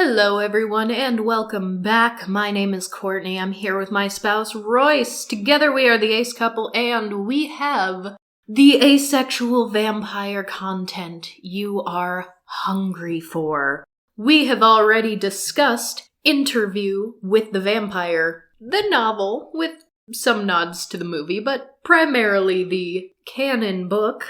Hello everyone and welcome back. My name is Courtney. I'm here with my spouse Royce. Together we are the ace couple and we have the asexual vampire content you are hungry for. We have already discussed Interview with the Vampire, the novel with some nods to the movie, but primarily the canon book.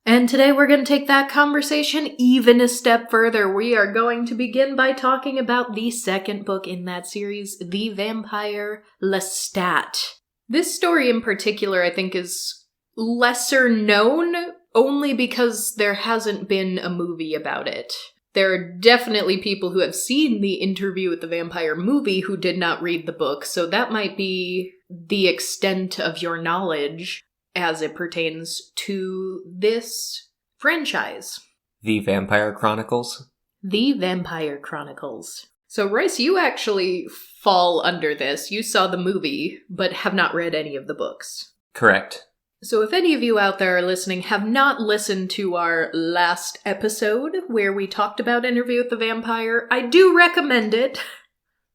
And today we're going to take that conversation even a step further. We are going to begin by talking about the second book in that series, The Vampire Lestat. This story in particular, I think, is lesser known only because there hasn't been a movie about it. There are definitely people who have seen the Interview with the Vampire movie who did not read the book, so that might be the extent of your knowledge as it pertains to this franchise. The Vampire Chronicles? The Vampire Chronicles. So, Royce, you actually fall under this. You saw the movie, but have not read any of the books. Correct. So if any of you out there are listening have not listened to our last episode where we talked about Interview with the Vampire, I do recommend it.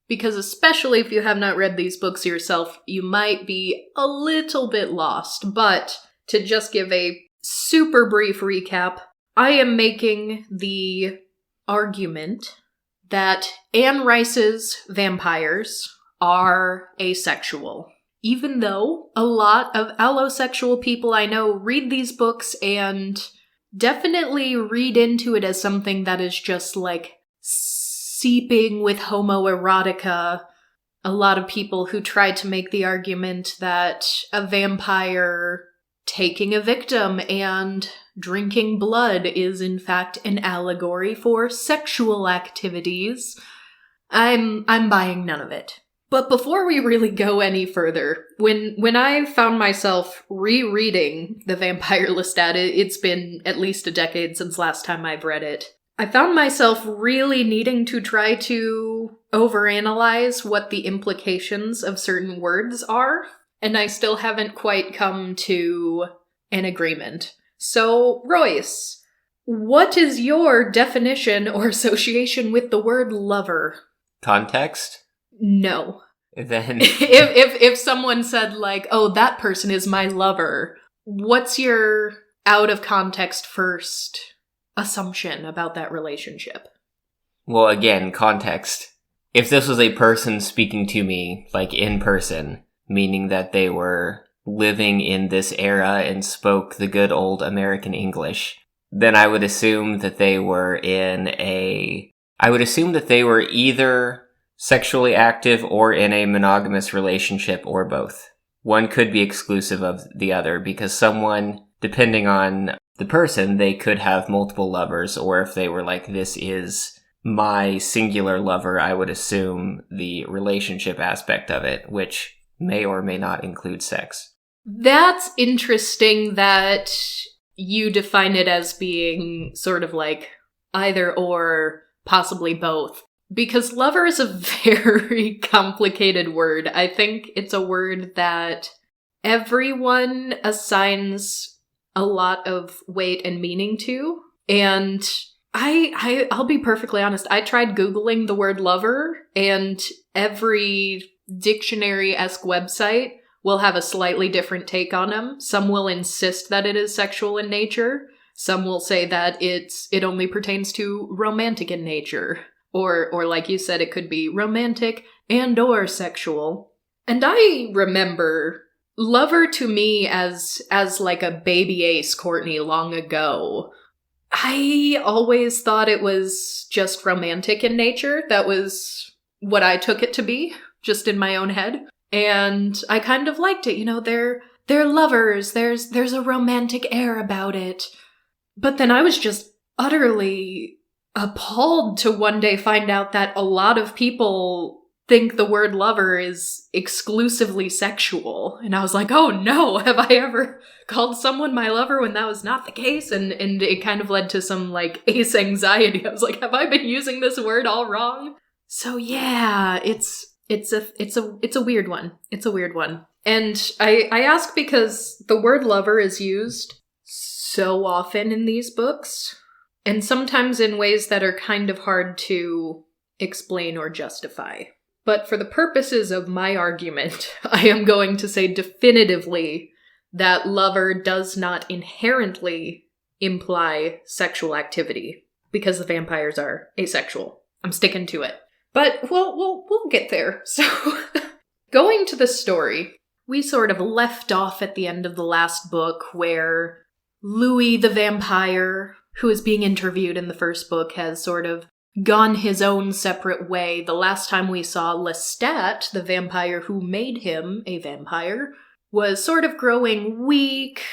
Because especially if you have not read these books yourself, you might be a little bit lost. But to just give a super brief recap, I am making the argument that Anne Rice's vampires are asexual. Even though a lot of allosexual people I know read these books and definitely read into it as something that is just like seeping with homoerotica. A lot of people who try to make the argument that a vampire taking a victim and drinking blood is in fact an allegory for sexual activities. I'm buying none of it. But before we really go any further, when I found myself rereading The Vampire Lestat, it's been at least a decade since last time I've read it, I found myself really needing to try to overanalyze what the implications of certain words are, and I still haven't quite come to an agreement. So, Royce, what is your definition or association with the word lover? Context? No. Then if someone said, like, oh, that person is my lover, what's your out-of-context first assumption about that relationship? Well, again, context. If this was a person speaking to me, like, in person, meaning that they were living in this era and spoke the good old American English, then I would assume that they were either sexually active or in a monogamous relationship or both. One could be exclusive of the other because someone, depending on the person, they could have multiple lovers, or if they were like, this is my singular lover, I would assume the relationship aspect of it, which may or may not include sex. That's interesting that you define it as being sort of like either or, possibly both. Because lover is a very complicated word. I think it's a word that everyone assigns a lot of weight and meaning to. And I'll be perfectly honest, I tried Googling the word lover, and every dictionary-esque website will have a slightly different take on them. Some will insist that it is sexual in nature. Some will say that it only pertains to romantic in nature. Or like you said, it could be romantic and or sexual. And I remember lover to me as like a baby ace Courtney long ago. I always thought it was just romantic in nature. That was what I took it to be, just in my own head. And I kind of liked it. You know, they're lovers. There's a romantic air about it. But then I was just utterly appalled to one day find out that a lot of people think the word lover is exclusively sexual. And I was like, oh no, have I ever called someone my lover when that was not the case? And it kind of led to some, like, ace anxiety. I was like, have I been using this word all wrong? So yeah, it's a weird one. It's a weird one. And I ask because the word lover is used so often in these books. And sometimes in ways that are kind of hard to explain or justify. But for the purposes of my argument, I am going to say definitively that lover does not inherently imply sexual activity, because the vampires are asexual. I'm sticking to it. But we'll get there. So, going to the story, we sort of left off at the end of the last book where Louis the vampire, who is being interviewed in the first book, has sort of gone his own separate way. The last time we saw Lestat, the vampire who made him a vampire, was sort of growing weak,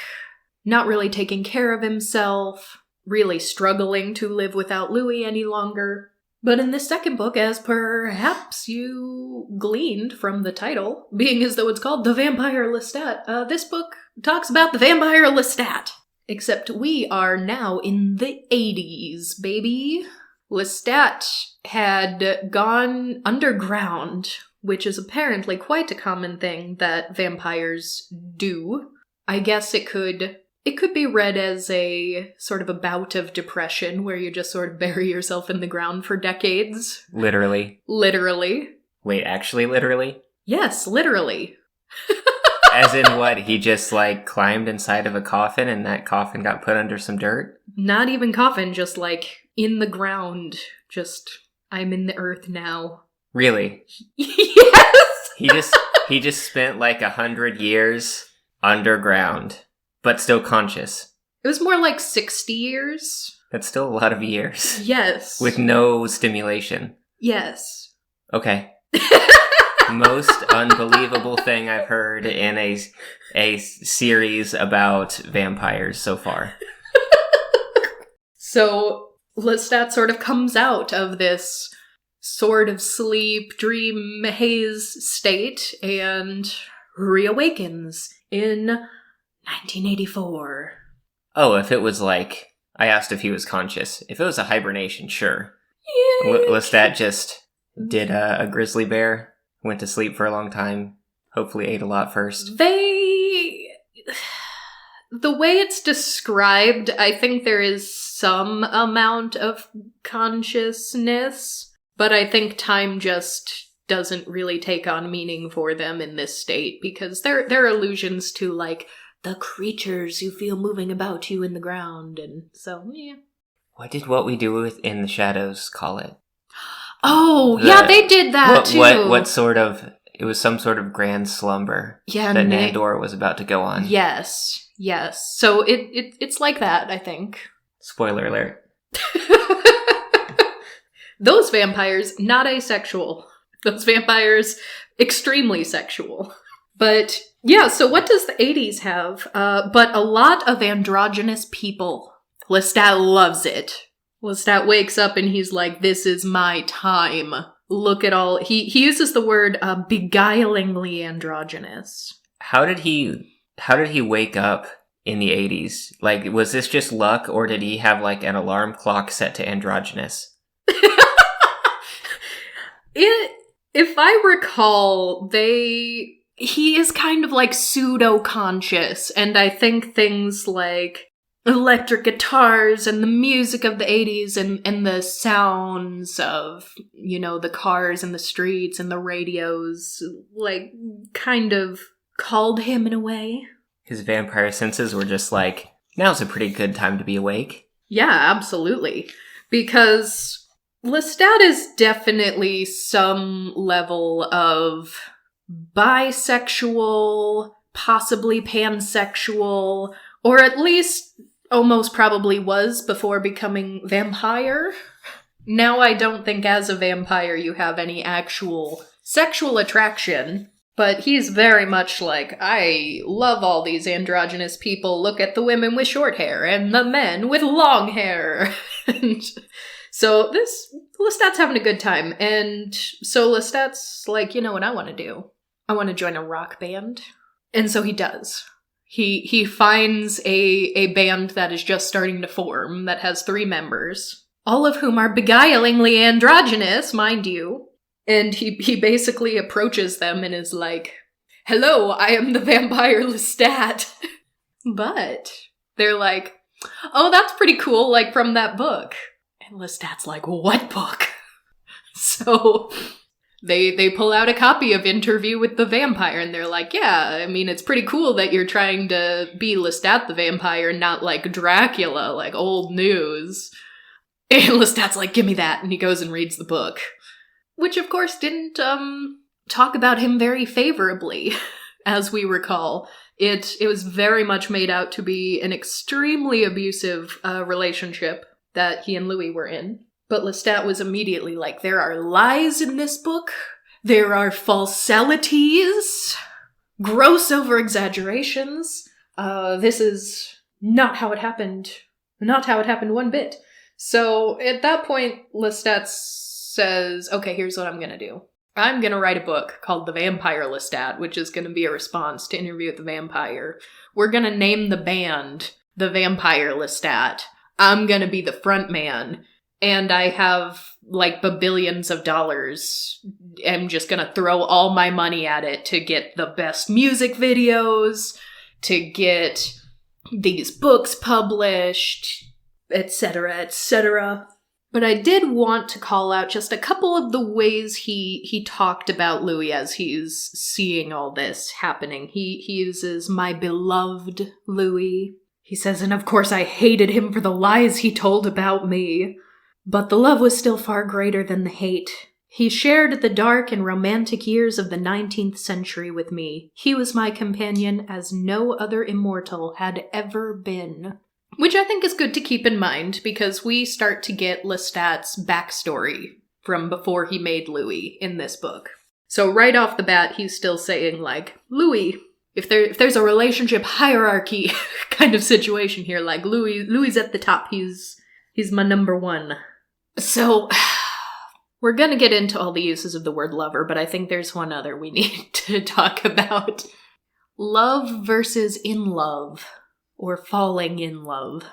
not really taking care of himself, really struggling to live without Louis any longer. But in this second book, as perhaps you gleaned from the title, being as though it's called The Vampire Lestat, this book talks about the vampire Lestat. Except we are now in the 80s, baby. Lestat had gone underground, which is apparently quite a common thing that vampires do. I guess it could be read as a sort of a bout of depression where you just sort of bury yourself in the ground for decades. Literally. Literally. Wait, actually literally? Yes, literally. As in what, he just like climbed inside of a coffin and that coffin got put under some dirt? Not even coffin, just like in the ground. Just, I'm in the earth now. Really? Yes! He just spent like 100 years underground, but still conscious. It was more like 60 years. That's still a lot of years. Yes. With no stimulation. Yes. Okay. Most unbelievable thing I've heard in a series about vampires so far. So, Lestat sort of comes out of this sort of sleep, dream, haze state and reawakens in 1984. Oh, if it was like, I asked if he was conscious. If it was a hibernation, sure. Yeah. Lestat just did a grizzly bear. Went to sleep for a long time. Hopefully ate a lot first. The way it's described, I think there is some amount of consciousness, but I think time just doesn't really take on meaning for them in this state, because there are allusions to, like, the creatures you feel moving about you in the ground, and so, yeah. What did What We Do in the Shadows call it? Oh, yeah, they did that, too. What sort of... It was some sort of grand slumber that Nandor was about to go on. Yes. So it's like that, I think. Spoiler alert. Those vampires, not asexual. Those vampires, extremely sexual. But, yeah, so what does the 80s have? But a lot of androgynous people. Lestat loves it. Lestat wakes up and he's like, this is my time. Look at all... He uses the word beguilingly androgynous. How did he wake up in the 80s? Like, was this just luck, or did he have, like, an alarm clock set to androgynous? If I recall, he is kind of, like, pseudo-conscious, and I think things like electric guitars and the music of the 80s and the sounds of, you know, the cars in the streets and the radios, like, kind of called him in a way. His vampire senses were just like, now's a pretty good time to be awake. Yeah, absolutely. Because Lestat is definitely some level of bisexual, possibly pansexual, or at least almost probably was before becoming vampire. Now I don't think as a vampire you have any actual sexual attraction, but he's very much like, I love all these androgynous people, look at the women with short hair and the men with long hair. And so Lestat's having a good time, and so Lestat's like, you know what I want to do? I want to join a rock band. And so he does. He finds a band that is just starting to form, that has 3 members, all of whom are beguilingly androgynous, mind you. And he basically approaches them and is like, hello, I am the vampire Lestat. But they're like, oh, that's pretty cool, like from that book. And Lestat's like, what book? So they pull out a copy of Interview with the Vampire, and they're like, yeah, I mean, it's pretty cool that you're trying to be Lestat the Vampire, not like Dracula, like old news. And Lestat's like, give me that, and he goes and reads the book. Which, of course, didn't talk about him very favorably, as we recall. It was very much made out to be an extremely abusive relationship that he and Louis were in. But Lestat was immediately like, there are lies in this book, there are falsalities, gross over-exaggerations. This is not how it happened. Not how it happened one bit. So at that point, Lestat says, okay, here's what I'm gonna do. I'm gonna write a book called The Vampire Lestat, which is gonna be a response to Interview with the Vampire. We're gonna name the band The Vampire Lestat. I'm gonna be the front man. And I have, like, billions of dollars. I'm just gonna throw all my money at it to get the best music videos, to get these books published, etc., etc. But I did want to call out just a couple of the ways he talked about Louis as he's seeing all this happening. He uses my beloved Louis. He says, and of course I hated him for the lies he told about me. But the love was still far greater than the hate. He shared the dark and romantic years of the 19th century with me. He was my companion as no other immortal had ever been. Which I think is good to keep in mind, because we start to get Lestat's backstory from before he made Louis in this book. So right off the bat, he's still saying, like, Louis, if there's a relationship hierarchy kind of situation here, like, Louis at the top, he's my number one. So, we're gonna get into all the uses of the word lover, but I think there's one other we need to talk about. Love versus in love, or falling in love.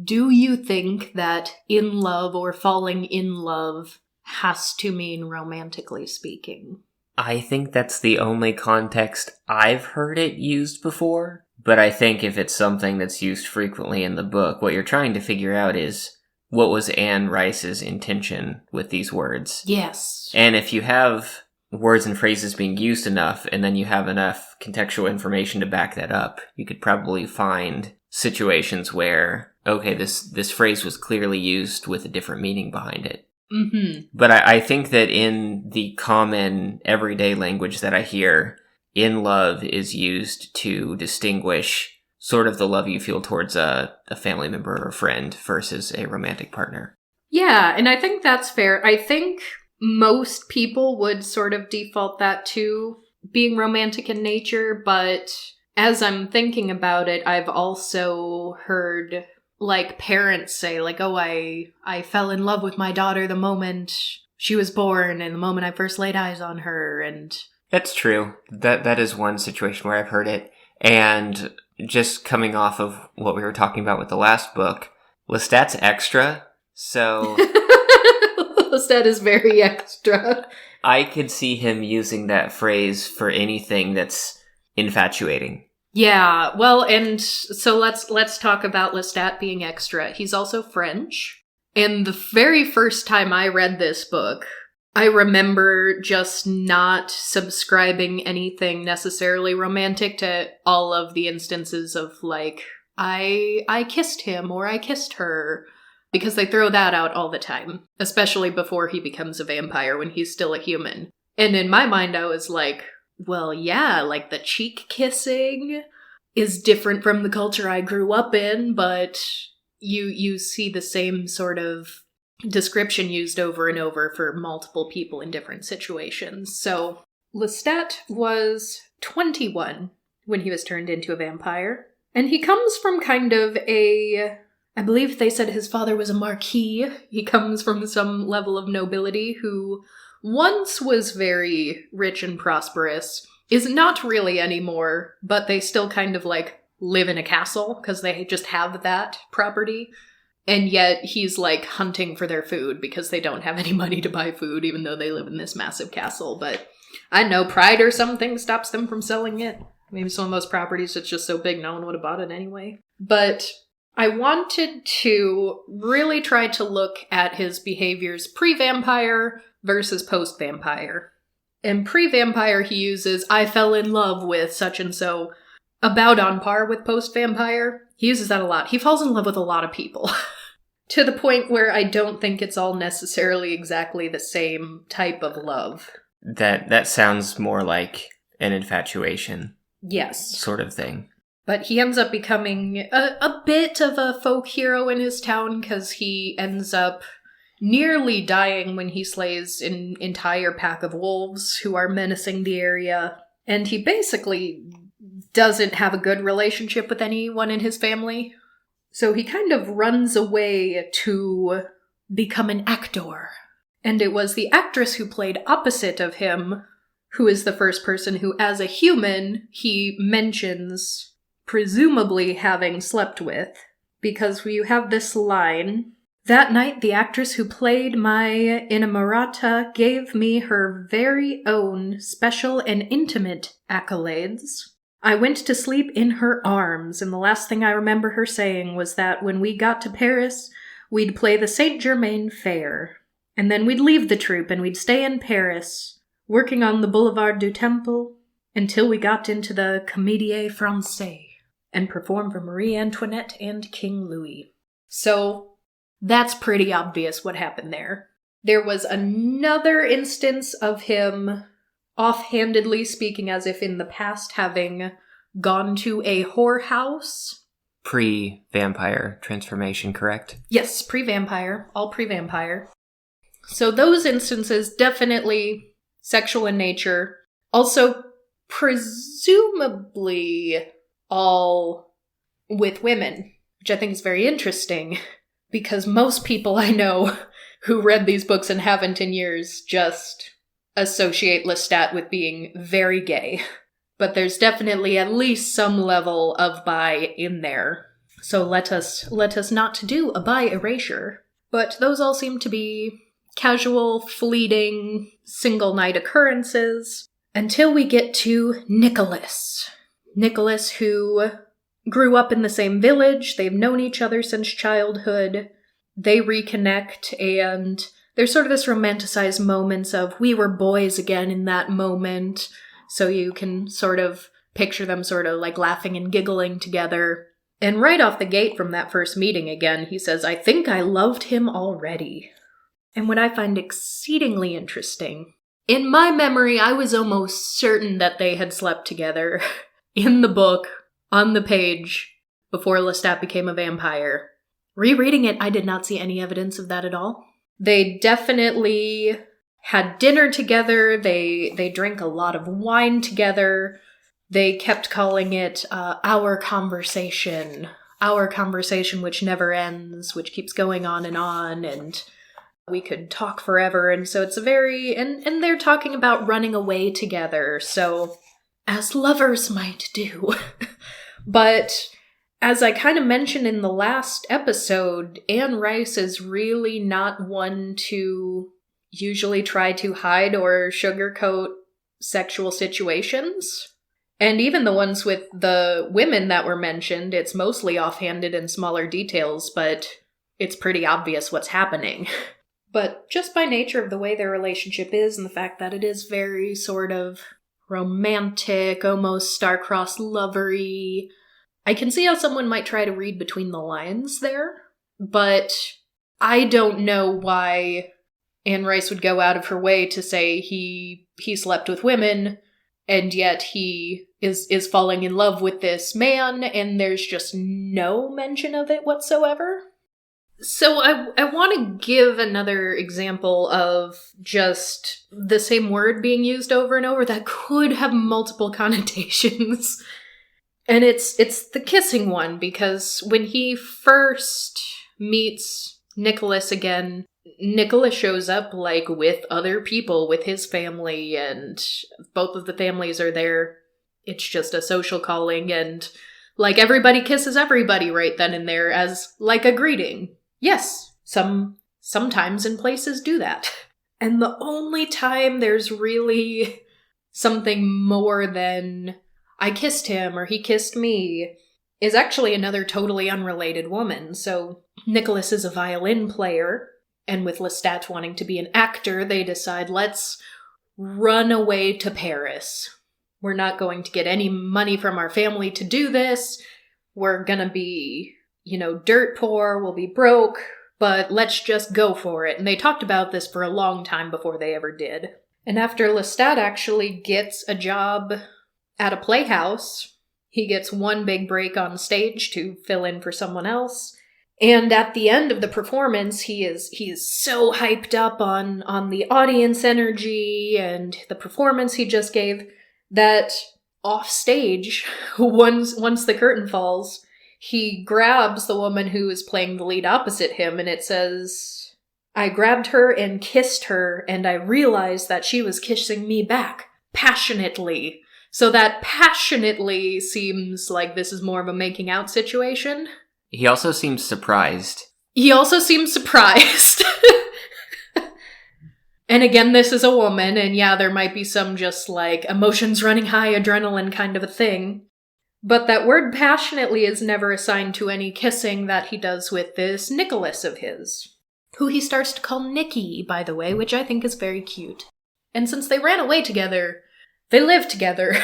Do you think that in love or falling in love has to mean romantically speaking? I think that's the only context I've heard it used before, but I think if it's something that's used frequently in the book, what you're trying to figure out is, what was Anne Rice's intention with these words? Yes. And if you have words and phrases being used enough, and then you have enough contextual information to back that up, you could probably find situations where, okay, this phrase was clearly used with a different meaning behind it. Mm-hmm. But I think that in the common everyday language that I hear, in love is used to distinguish sort of the love you feel towards a family member or a friend versus a romantic partner. Yeah, and I think that's fair. I think most people would sort of default that to being romantic in nature, but as I'm thinking about it, I've also heard, like, parents say, like, oh, I fell in love with my daughter the moment she was born and the moment I first laid eyes on her, and... That's true. That is one situation where I've heard it. And just coming off of what we were talking about with the last book, Lestat's extra, so... Lestat is very extra. I could see him using that phrase for anything that's infatuating. Yeah, well, and so let's talk about Lestat being extra. He's also French, and the very first time I read this book, I remember just not subscribing anything necessarily romantic to all of the instances of, like, I kissed him or I kissed her, because they throw that out all the time, especially before he becomes a vampire when he's still a human. And in my mind, I was like, well, yeah, like, the cheek kissing is different from the culture I grew up in, but you see the same sort of description used over and over for multiple people in different situations. So Lestat was 21 when he was turned into a vampire, and he comes from kind of I believe they said his father was a marquis. He comes from some level of nobility who once was very rich and prosperous, is not really anymore, but they still kind of, like, live in a castle because they just have that property. And yet he's, like, hunting for their food because they don't have any money to buy food, even though they live in this massive castle. But I know pride or something stops them from selling it. Maybe some of those properties, it's just so big no one would have bought it anyway. But I wanted to really try to look at his behaviors pre-vampire versus post-vampire. And pre-vampire, he uses, I fell in love with such and so, about on par with post-vampire. He uses that a lot. He falls in love with a lot of people. To the point where I don't think it's all necessarily exactly the same type of love. That sounds more like an infatuation. Yes. Sort of thing. But he ends up becoming a bit of a folk hero in his town because he ends up nearly dying when he slays an entire pack of wolves who are menacing the area. And he basically doesn't have a good relationship with anyone in his family. So he kind of runs away to become an actor. And it was the actress who played opposite of him who is the first person who, as a human, he mentions presumably having slept with. Because you have this line, that night the actress who played my inamorata gave me her very own special and intimate accolades. I went to sleep in her arms, and the last thing I remember her saying was that when we got to Paris, we'd play the Saint Germain Fair. And then we'd leave the troupe and we'd stay in Paris, working on the Boulevard du Temple, until we got into the Comédie Française and performed for Marie Antoinette and King Louis. So that's pretty obvious what happened there. There was another instance of him offhandedly speaking as if in the past having gone to a whorehouse. Pre-vampire transformation, correct? Yes, pre-vampire. All pre-vampire. So those instances, definitely sexual in nature. Also, presumably all with women, which I think is very interesting, because most people I know who read these books and haven't in years just associate Lestat with being very gay. But there's definitely at least some level of bi in there. So let us not do a bi erasure. But those all seem to be casual, fleeting, single night occurrences, until we get to Nicholas. Nicholas, who grew up in the same village, they've known each other since childhood, they reconnect, and there's sort of this romanticized moments of we were boys again in that moment, so you can sort of picture them sort of like laughing and giggling together. And right off the gate from that first meeting again, he says, I think I loved him already. And what I find exceedingly interesting, in my memory, I was almost certain that they had slept together in the book, on the page, before Lestat became a vampire. Rereading it, I did not see any evidence of that at all. They definitely had dinner together, they drank a lot of wine together, they kept calling it our conversation which never ends, which keeps going on, and we could talk forever, and so it's a very, and they're talking about running away together, so as lovers might do. But as I kind of mentioned in the last episode, Anne Rice is really not one to usually try to hide or sugarcoat sexual situations. And even the ones with the women that were mentioned, it's mostly offhanded in smaller details, but it's pretty obvious what's happening. But just by nature of the way their relationship is and the fact that it is very sort of romantic, almost star-crossed lovery, I can see how someone might try to read between the lines there, but I don't know why Anne Rice would go out of her way to say he slept with women, and yet he is falling in love with this man, and there's just no mention of it whatsoever. So I want to give another example of just the same word being used over and over that could have multiple connotations. And it's the kissing one, because when he first meets Nicholas again, Nicholas shows up, like, with other people, with his family, and both of the families are there. It's just a social calling, and, like, everybody kisses everybody right then and there as, like, a greeting. Yes, sometimes in places do that. And the only time there's really something more than I kissed him or he kissed me is actually another totally unrelated woman. So Nicholas is a violin player, and with Lestat wanting to be an actor, they decide, let's run away to Paris. We're not going to get any money from our family to do this. We're gonna be, dirt poor, we'll be broke, but let's just go for it. And they talked about this for a long time before they ever did. And after Lestat actually gets a job at a playhouse, he gets one big break on stage to fill in for someone else. And at the end of the performance, he is so hyped up on the audience energy and the performance he just gave that off stage, once the curtain falls, he grabs the woman who is playing the lead opposite him, and it says, "I grabbed her and kissed her, and I realized that she was kissing me back, passionately." So that passionately seems like this is more of a making out situation. He also seems surprised. And again, this is a woman, and yeah, there might be some just like emotions running high, adrenaline kind of a thing. But that word passionately is never assigned to any kissing that he does with this Nicholas of his, who he starts to call Nicky, by the way, which I think is very cute. And since they ran away together, they live together.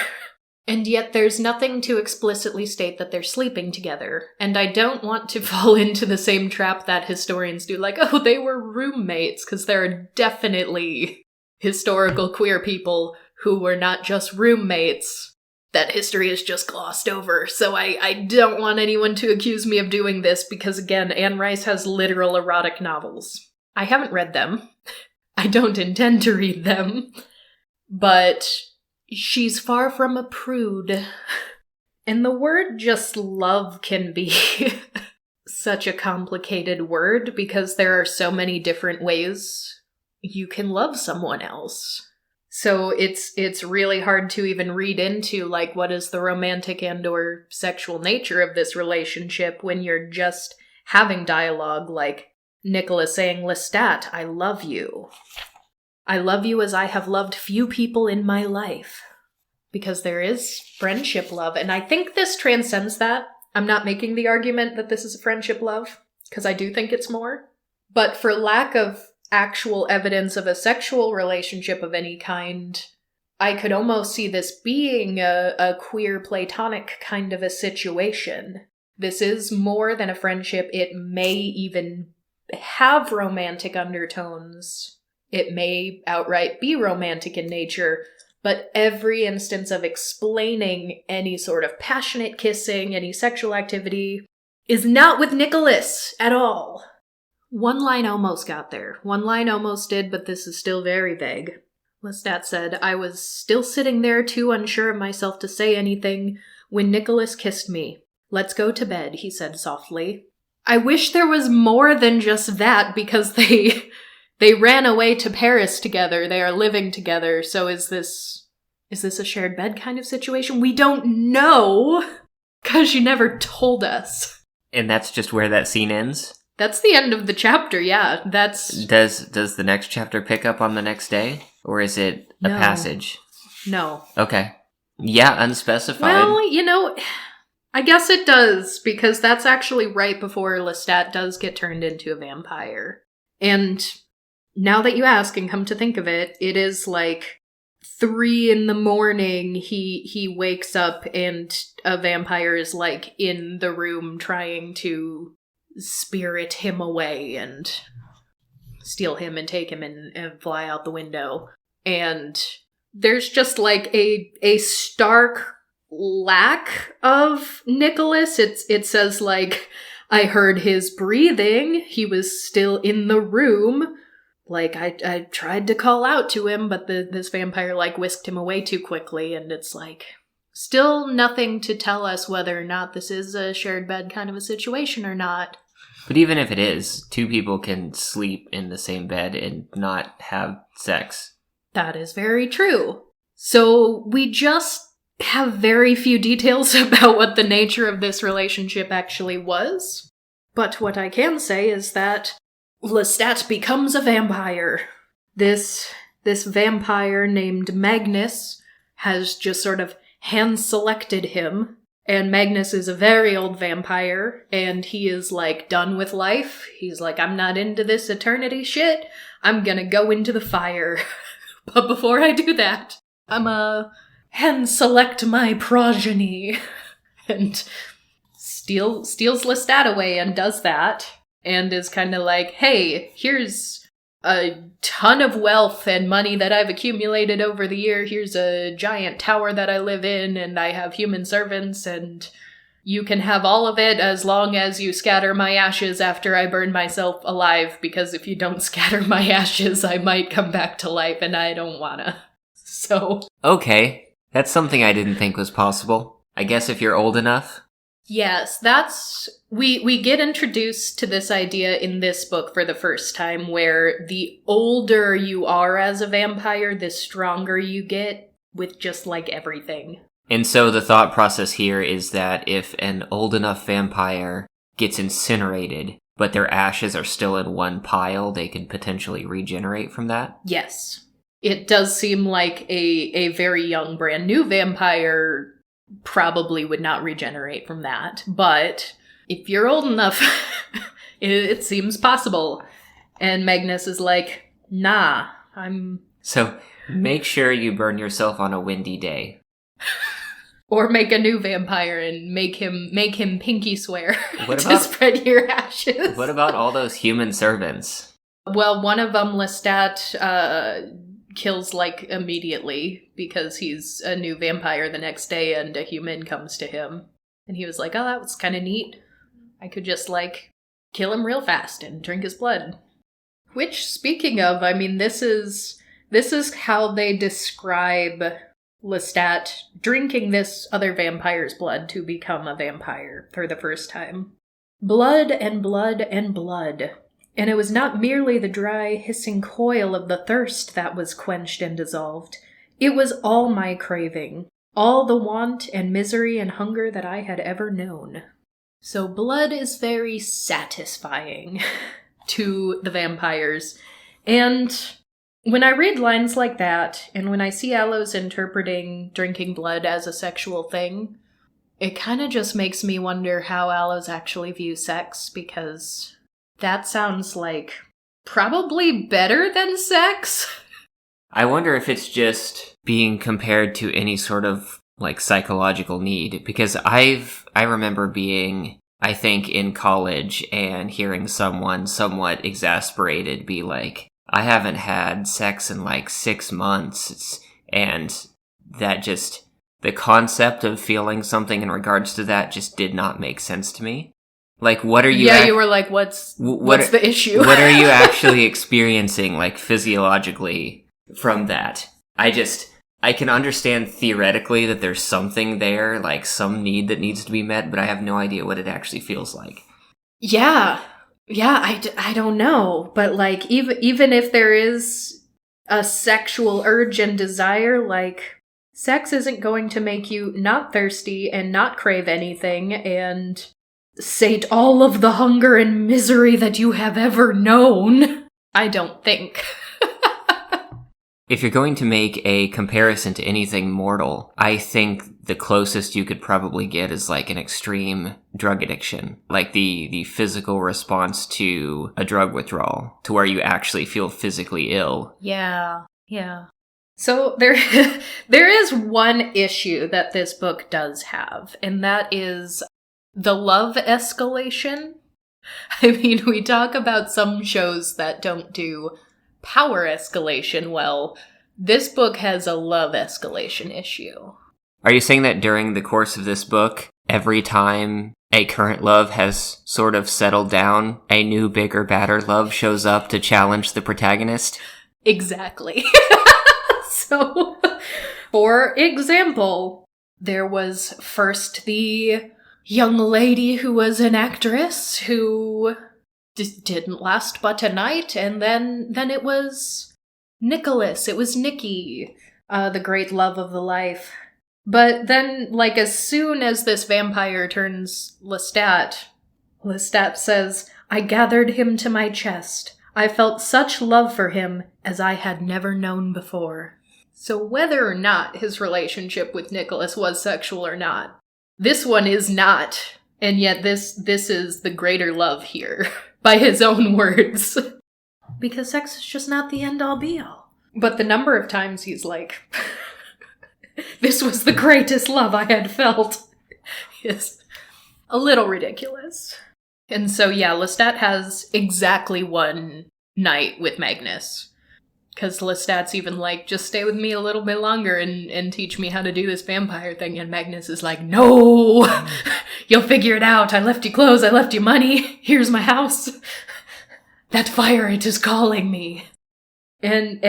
And yet there's nothing to explicitly state that they're sleeping together. And I don't want to fall into the same trap that historians do, like, oh, they were roommates, because there are definitely historical queer people who were not just roommates that history has just glossed over. So I don't want anyone to accuse me of doing this, because again, Anne Rice has literal erotic novels. I haven't read them. I don't intend to read them. But she's far from a prude. And the word just love can be such a complicated word because there are so many different ways you can love someone else. So it's really hard to even read into, like, what is the romantic and or sexual nature of this relationship when you're just having dialogue like Nicholas saying, "Lestat, I love you. I love you as I have loved few people in my life." Because there is friendship love, and I think this transcends that. I'm not making the argument that this is a friendship love, because I do think it's more. But for lack of actual evidence of a sexual relationship of any kind, I could almost see this being a queer platonic kind of a situation. This is more than a friendship. It may even have romantic undertones. It may outright be romantic in nature, but every instance of explaining any sort of passionate kissing, any sexual activity, is not with Nicholas at all. One line almost got there. One line almost did, but this is still very vague. Lestat said, "I was still sitting there too unsure of myself to say anything when Nicholas kissed me. 'Let's go to bed,' he said softly." I wish there was more than just that, because they ran away to Paris together. They are living together. So is this a shared bed kind of situation? We don't know, because you never told us. And that's just where that scene ends? That's the end of the chapter, yeah. Does the next chapter pick up on the next day? Or is it a passage? No. Okay. Yeah, unspecified. Well, I guess it does, because that's actually right before Lestat does get turned into a vampire. And now that you ask and come to think of it, it is like 3 a.m. He wakes up and a vampire is like in the room trying to spirit him away and steal him and take him and fly out the window. And there's just like a stark lack of Nicholas. It says like, I heard his breathing. He was still in the room. Like, I tried to call out to him, but this vampire, like, whisked him away too quickly, and it's, like, still nothing to tell us whether or not this is a shared bed kind of a situation or not. But even if it is, 2 people can sleep in the same bed and not have sex. That is very true. So we just have very few details about what the nature of this relationship actually was. But what I can say is that Lestat becomes a vampire. This vampire named Magnus has just sort of hand-selected him And Magnus is a very old vampire, and he is, like, done with life. He's like, I'm not into this eternity shit. I'm gonna go into the fire. But before I do that, I'm hand select my progeny. And steals Lestat away and does that. And is kind of like, hey, here's a ton of wealth and money that I've accumulated over the year. Here's a giant tower that I live in, and I have human servants, and you can have all of it as long as you scatter my ashes after I burn myself alive, because if you don't scatter my ashes, I might come back to life, and I don't wanna. So... Okay, that's something I didn't think was possible. I guess if you're old enough? Yes, that's... We get introduced to this idea in this book for the first time, where the older you are as a vampire, the stronger you get with just, like, everything. And so the thought process here is that if an old enough vampire gets incinerated, but their ashes are still in one pile, they can potentially regenerate from that? Yes. It does seem like a very young, brand new vampire probably would not regenerate from that, but if you're old enough, it seems possible. And Magnus is like, nah, I'm... So, make sure you burn yourself on a windy day. Or make a new vampire and make him pinky swear What to about, spread your ashes. What about all those human servants? Well, one of them, Lestat, kills, like, immediately, because he's a new vampire the next day and a human comes to him. And he was like, oh, that was kind of neat. I could just, like, kill him real fast and drink his blood. Which, speaking of, I mean, this is how they describe Lestat drinking this other vampire's blood to become a vampire for the first time. Blood and blood and blood. And it was not merely the dry, hissing coil of the thirst that was quenched and dissolved. It was all my craving, all the want and misery and hunger that I had ever known. So blood is very satisfying to the vampires. And when I read lines like that, and when I see Aloes interpreting drinking blood as a sexual thing, it kind of just makes me wonder how Aloes actually views sex, because that sounds like probably better than sex. I wonder if it's just being compared to any sort of, like, psychological need, because I remember being, I think, in college and hearing someone somewhat exasperated be like, I haven't had sex in, like, 6 months, and that just, the concept of feeling something in regards to that just did not make sense to me. Like, what are you... Yeah, you were like, what's the issue? What are you actually experiencing, like, physiologically from that? I can understand theoretically that there's something there, like some need that needs to be met, but I have no idea what it actually feels like. Yeah, I don't know. But, like, even if there is a sexual urge and desire, like, sex isn't going to make you not thirsty and not crave anything and sate all of the hunger and misery that you have ever known. I don't think. If you're going to make a comparison to anything mortal, I think the closest you could probably get is like an extreme drug addiction. Like the physical response to a drug withdrawal, to where you actually feel physically ill. Yeah. So there is one issue that this book does have, and that is the love escalation. I mean, we talk about some shows that don't do power escalation well. This book has a love escalation issue. Are you saying that during the course of this book, every time a current love has sort of settled down, a new, bigger, badder love shows up to challenge the protagonist? Exactly. So, for example, there was first the young lady who was an actress who didn't last but a night, and then it was Nicholas. It was Nikki, the great love of the life. But then, like, as soon as this vampire turns Lestat says, I gathered him to my chest. I felt such love for him as I had never known before. So whether or not his relationship with Nicholas was sexual or not, This one is not. And yet this is the greater love here, by his own words. Because sex is just not the end-all be-all. But the number of times he's like, this was the greatest love I had felt, is a little ridiculous. And so, yeah, Lestat has exactly one night with Magnus. Because Lestat's even like, just stay with me a little bit longer and teach me how to do this vampire thing. And Magnus is like, no! You'll figure it out. I left you clothes, I left you money. Here's my house. That fire, it is calling me. And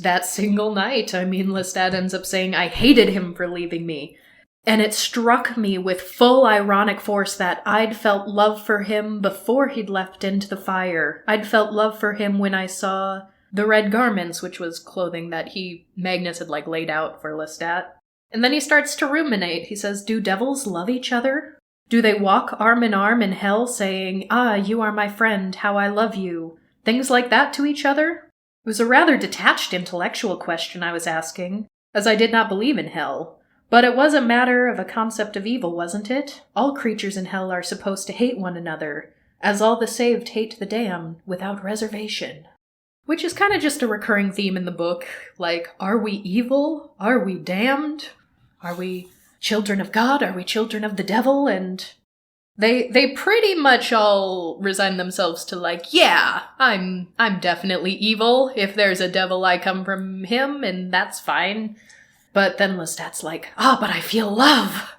that single night, I mean, Lestat ends up saying, I hated him for leaving me. And it struck me with full ironic force that I'd felt love for him before he'd left into the fire. I'd felt love for him when I saw the red garments, which was clothing that Magnus had laid out for Lestat. And then he starts to ruminate. He says, do devils love each other? Do they walk arm in arm in hell saying, ah, you are my friend, how I love you? Things like that to each other? It was a rather detached intellectual question I was asking, as I did not believe in hell. But it was a matter of a concept of evil, wasn't it? All creatures in hell are supposed to hate one another, as all the saved hate the damned, without reservation. Which is kind of just a recurring theme in the book, are we evil? Are we damned? Are we children of God? Are we children of the devil? And they pretty much all resign themselves to yeah, I'm definitely evil. If there's a devil, I come from him, and that's fine. But then Lestat's like, but I feel love.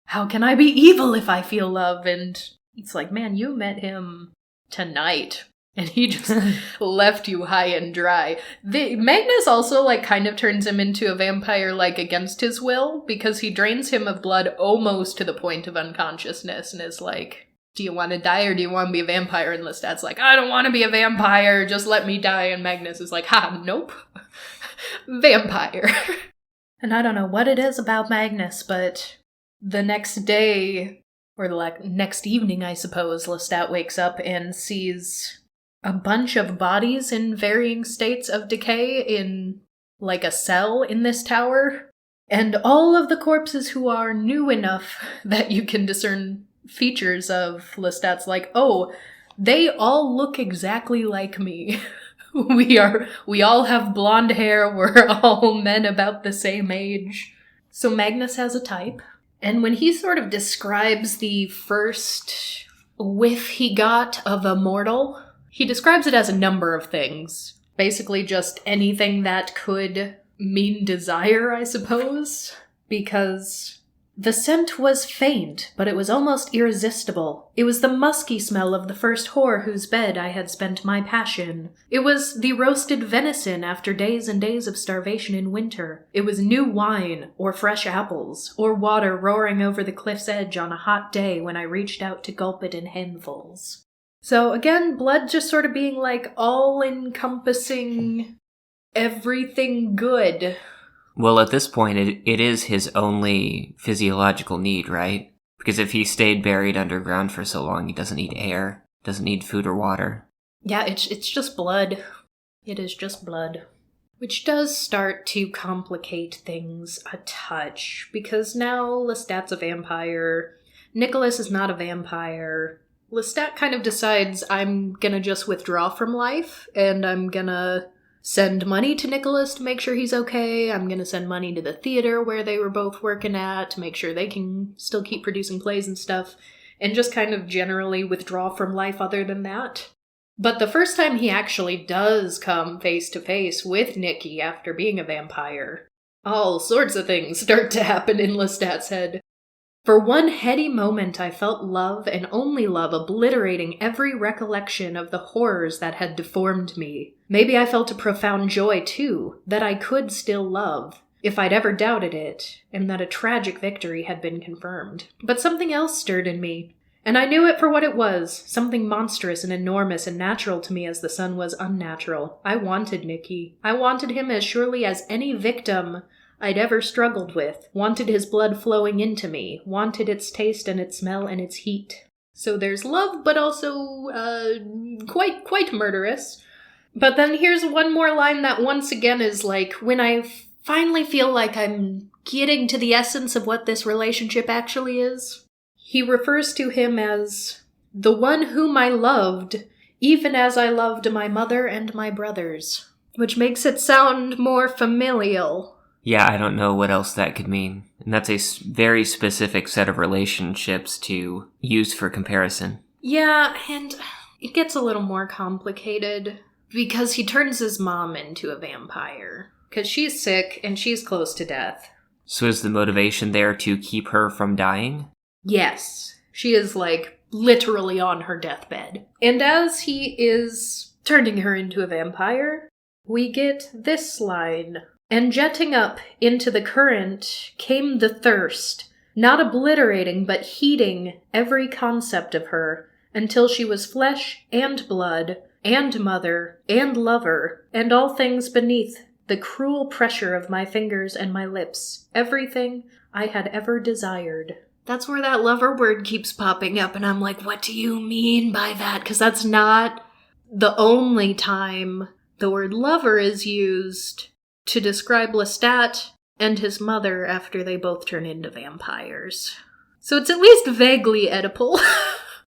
How can I be evil if I feel love? And it's like, man, you met him tonight. And he just left you high and dry. Magnus also, kind of turns him into a vampire, against his will, because he drains him of blood almost to the point of unconsciousness, and is like, do you want to die or do you want to be a vampire? And Lestat's like, I don't want to be a vampire, just let me die. And Magnus is like, nope. Vampire. And I don't know what it is about Magnus, but the next day, or next evening, I suppose, Lestat wakes up and sees a bunch of bodies in varying states of decay in, a cell in this tower. And all of the corpses who are new enough that you can discern features of, Lestat's like, oh, they all look exactly like me. We all have blonde hair, we're all men about the same age. So Magnus has a type. And when he sort of describes the first whiff he got of a mortal, he describes it as a number of things. Basically just anything that could mean desire, I suppose. Because the scent was faint, but it was almost irresistible. It was the musky smell of the first whore whose bed I had spent my passion. It was the roasted venison after days and days of starvation in winter. It was new wine, or fresh apples, or water roaring over the cliff's edge on a hot day when I reached out to gulp it in handfuls. So again, blood just sort of being all-encompassing everything good. Well, at this point, it is his only physiological need, right? Because if he stayed buried underground for so long, he doesn't need air, doesn't need food or water. Yeah, it's just blood. It is just blood. Which does start to complicate things a touch, because now Lestat's a vampire, Nicholas is not a vampire. Lestat kind of decides, I'm gonna just withdraw from life, and I'm gonna send money to Nicholas to make sure he's okay. I'm gonna send money to the theater where they were both working at to make sure they can still keep producing plays and stuff, and just kind of generally withdraw from life other than that. But the first time he actually does come face to face with Nikki after being a vampire, all sorts of things start to happen in Lestat's head. For one heady moment I felt love and only love obliterating every recollection of the horrors that had deformed me. Maybe I felt a profound joy, too, that I could still love, if I'd ever doubted it, and that a tragic victory had been confirmed. But something else stirred in me, and I knew it for what it was, something monstrous and enormous and natural to me as the sun was unnatural. I wanted Nicky. I wanted him as surely as any victim I'd ever struggled with, wanted his blood flowing into me, wanted its taste and its smell and its heat. So there's love, but also, quite murderous. But then here's one more line that once again is when I finally feel like I'm getting to the essence of what this relationship actually is. He refers to him as the one whom I loved, even as I loved my mother and my brothers, which makes it sound more familial. Yeah, I don't know what else that could mean. And that's a very specific set of relationships to use for comparison. Yeah, and it gets a little more complicated because he turns his mom into a vampire. Because she's sick and she's close to death. So is the motivation there to keep her from dying? Yes. She is, literally on her deathbed. And as he is turning her into a vampire, we get this line. And jetting up into the current came the thirst, not obliterating but heating every concept of her, until she was flesh and blood, and mother, and lover, and all things beneath the cruel pressure of my fingers and my lips, everything I had ever desired. That's where that lover word keeps popping up, and I'm like, what do you mean by that? Because that's not the only time the word lover is used to describe Lestat and his mother after they both turn into vampires. So it's at least vaguely Oedipal.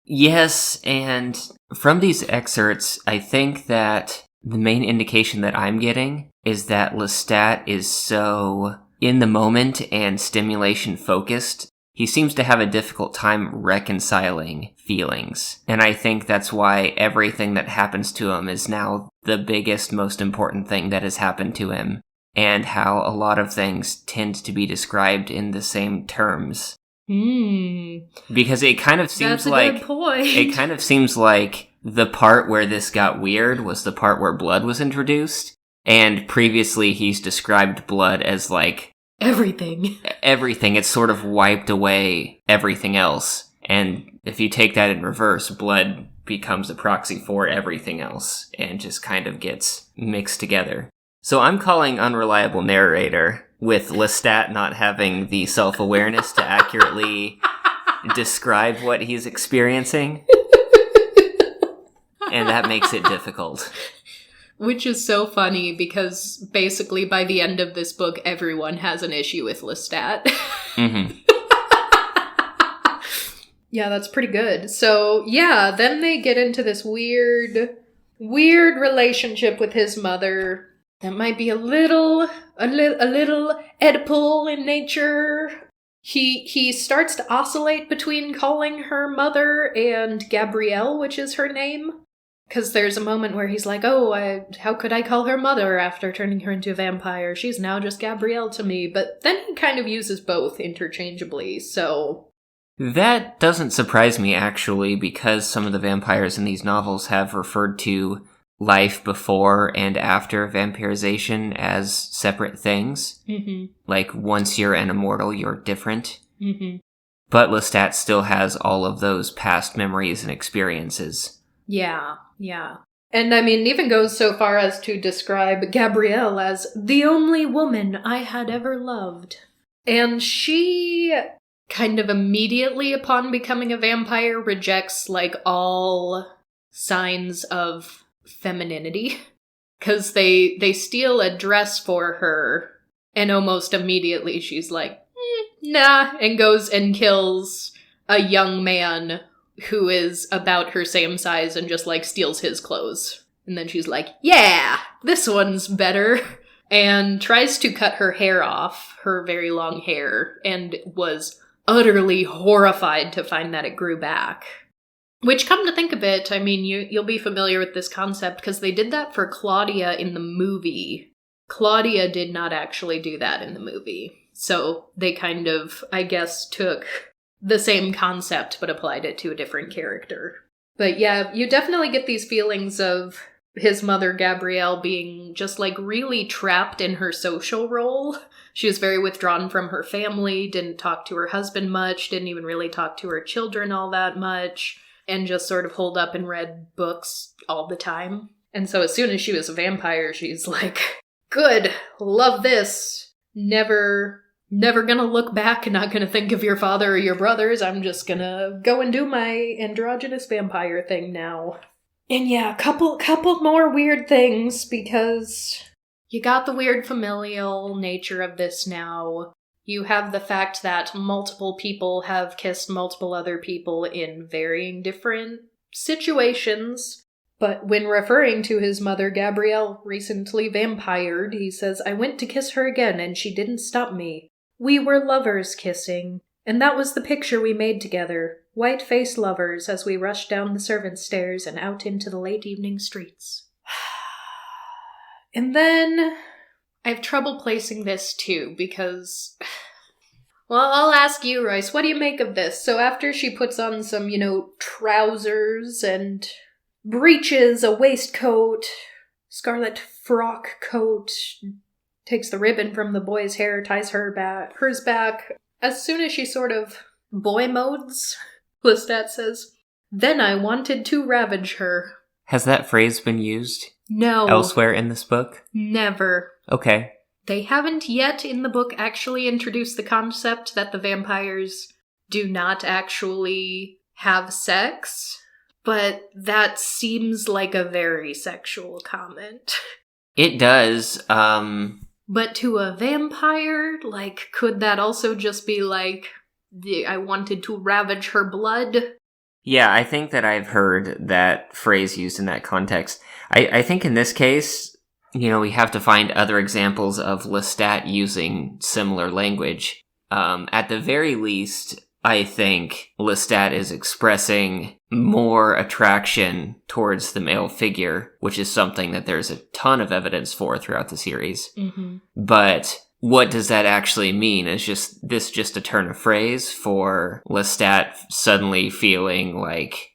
Yes, and from these excerpts, I think that the main indication that I'm getting is that Lestat is so in the moment and stimulation focused. He seems to have a difficult time reconciling feelings. And I think that's why everything that happens to him is now the biggest, most important thing that has happened to him. And how a lot of things tend to be described in the same terms. Because it kind of seems good point. It kind of seems like the part where this got weird was the part where blood was introduced. And previously he's described blood as everything. It's sort of wiped away everything else. And if you take that in reverse, blood becomes a proxy for everything else and just kind of gets mixed together. So I'm calling unreliable narrator with Lestat not having the self-awareness to accurately describe what he's experiencing. And that makes it difficult. Which is so funny because basically by the end of this book, everyone has an issue with Lestat. Mm-hmm. Yeah, that's pretty good. So, yeah, then they get into this weird relationship with his mother that might be a little Oedipal in nature. He starts to oscillate between calling her mother and Gabrielle, which is her name. Because there's a moment where he's like, how could I call her mother after turning her into a vampire? She's now just Gabrielle to me. But then he kind of uses both interchangeably, so... That doesn't surprise me, actually, because some of the vampires in these novels have referred to life before and after vampirization as separate things. Mm-hmm. Like, once you're an immortal, you're different. Mm-hmm. But Lestat still has all of those past memories and experiences. Yeah. And I mean, even goes so far as to describe Gabrielle as the only woman I had ever loved. And she kind of immediately upon becoming a vampire rejects all signs of femininity. Because they steal a dress for her and almost immediately she's like, nah, and goes and kills a young man who is about her same size and just steals his clothes. And then she's like, yeah, this one's better. And tries to cut her hair off, her very long hair, and was utterly horrified to find that it grew back. Which, come to think of it, I mean, you'll be familiar with this concept because they did that for Claudia in the movie. Claudia did not actually do that in the movie. So they kind of, I guess, took the same concept but applied it to a different character. But yeah, you definitely get these feelings of his mother, Gabrielle, being just really trapped in her social role. She was very withdrawn from her family, didn't talk to her husband much, didn't even really talk to her children all that much, and just sort of holed up and read books all the time. And so as soon as she was a vampire, she's like, good, love this, never gonna look back and not gonna think of your father or your brothers. I'm just gonna go and do my androgynous vampire thing now. And yeah, couple more weird things because you got the weird familial nature of this now. You have the fact that multiple people have kissed multiple other people in varying different situations. But when referring to his mother, Gabrielle, recently vampired, he says, "I went to kiss her again and she didn't stop me. We were lovers kissing. And that was the picture we made together. White-faced lovers as we rushed down the servants' stairs and out into the late evening streets." And then I have trouble placing this too, because... Well, I'll ask you, Royce, what do you make of this? So after she puts on some, trousers and breeches, a waistcoat, scarlet frock coat, takes the ribbon from the boy's hair, ties hers back. As soon as she sort of boy modes, Lestat says, "Then I wanted to ravage her." Has that phrase been used No. elsewhere in this book? Never. Okay. They haven't yet in the book actually introduced the concept that the vampires do not actually have sex, but that seems like a very sexual comment. It does, But to a vampire, could that also just be I wanted to ravage her blood? Yeah, I think that I've heard that phrase used in that context. I think in this case, we have to find other examples of Lestat using similar language. At the very least, I think Lestat is expressing more attraction towards the male figure, which is something that there's a ton of evidence for throughout the series. Mm-hmm. But what does that actually mean? Is this just a turn of phrase for Lestat suddenly feeling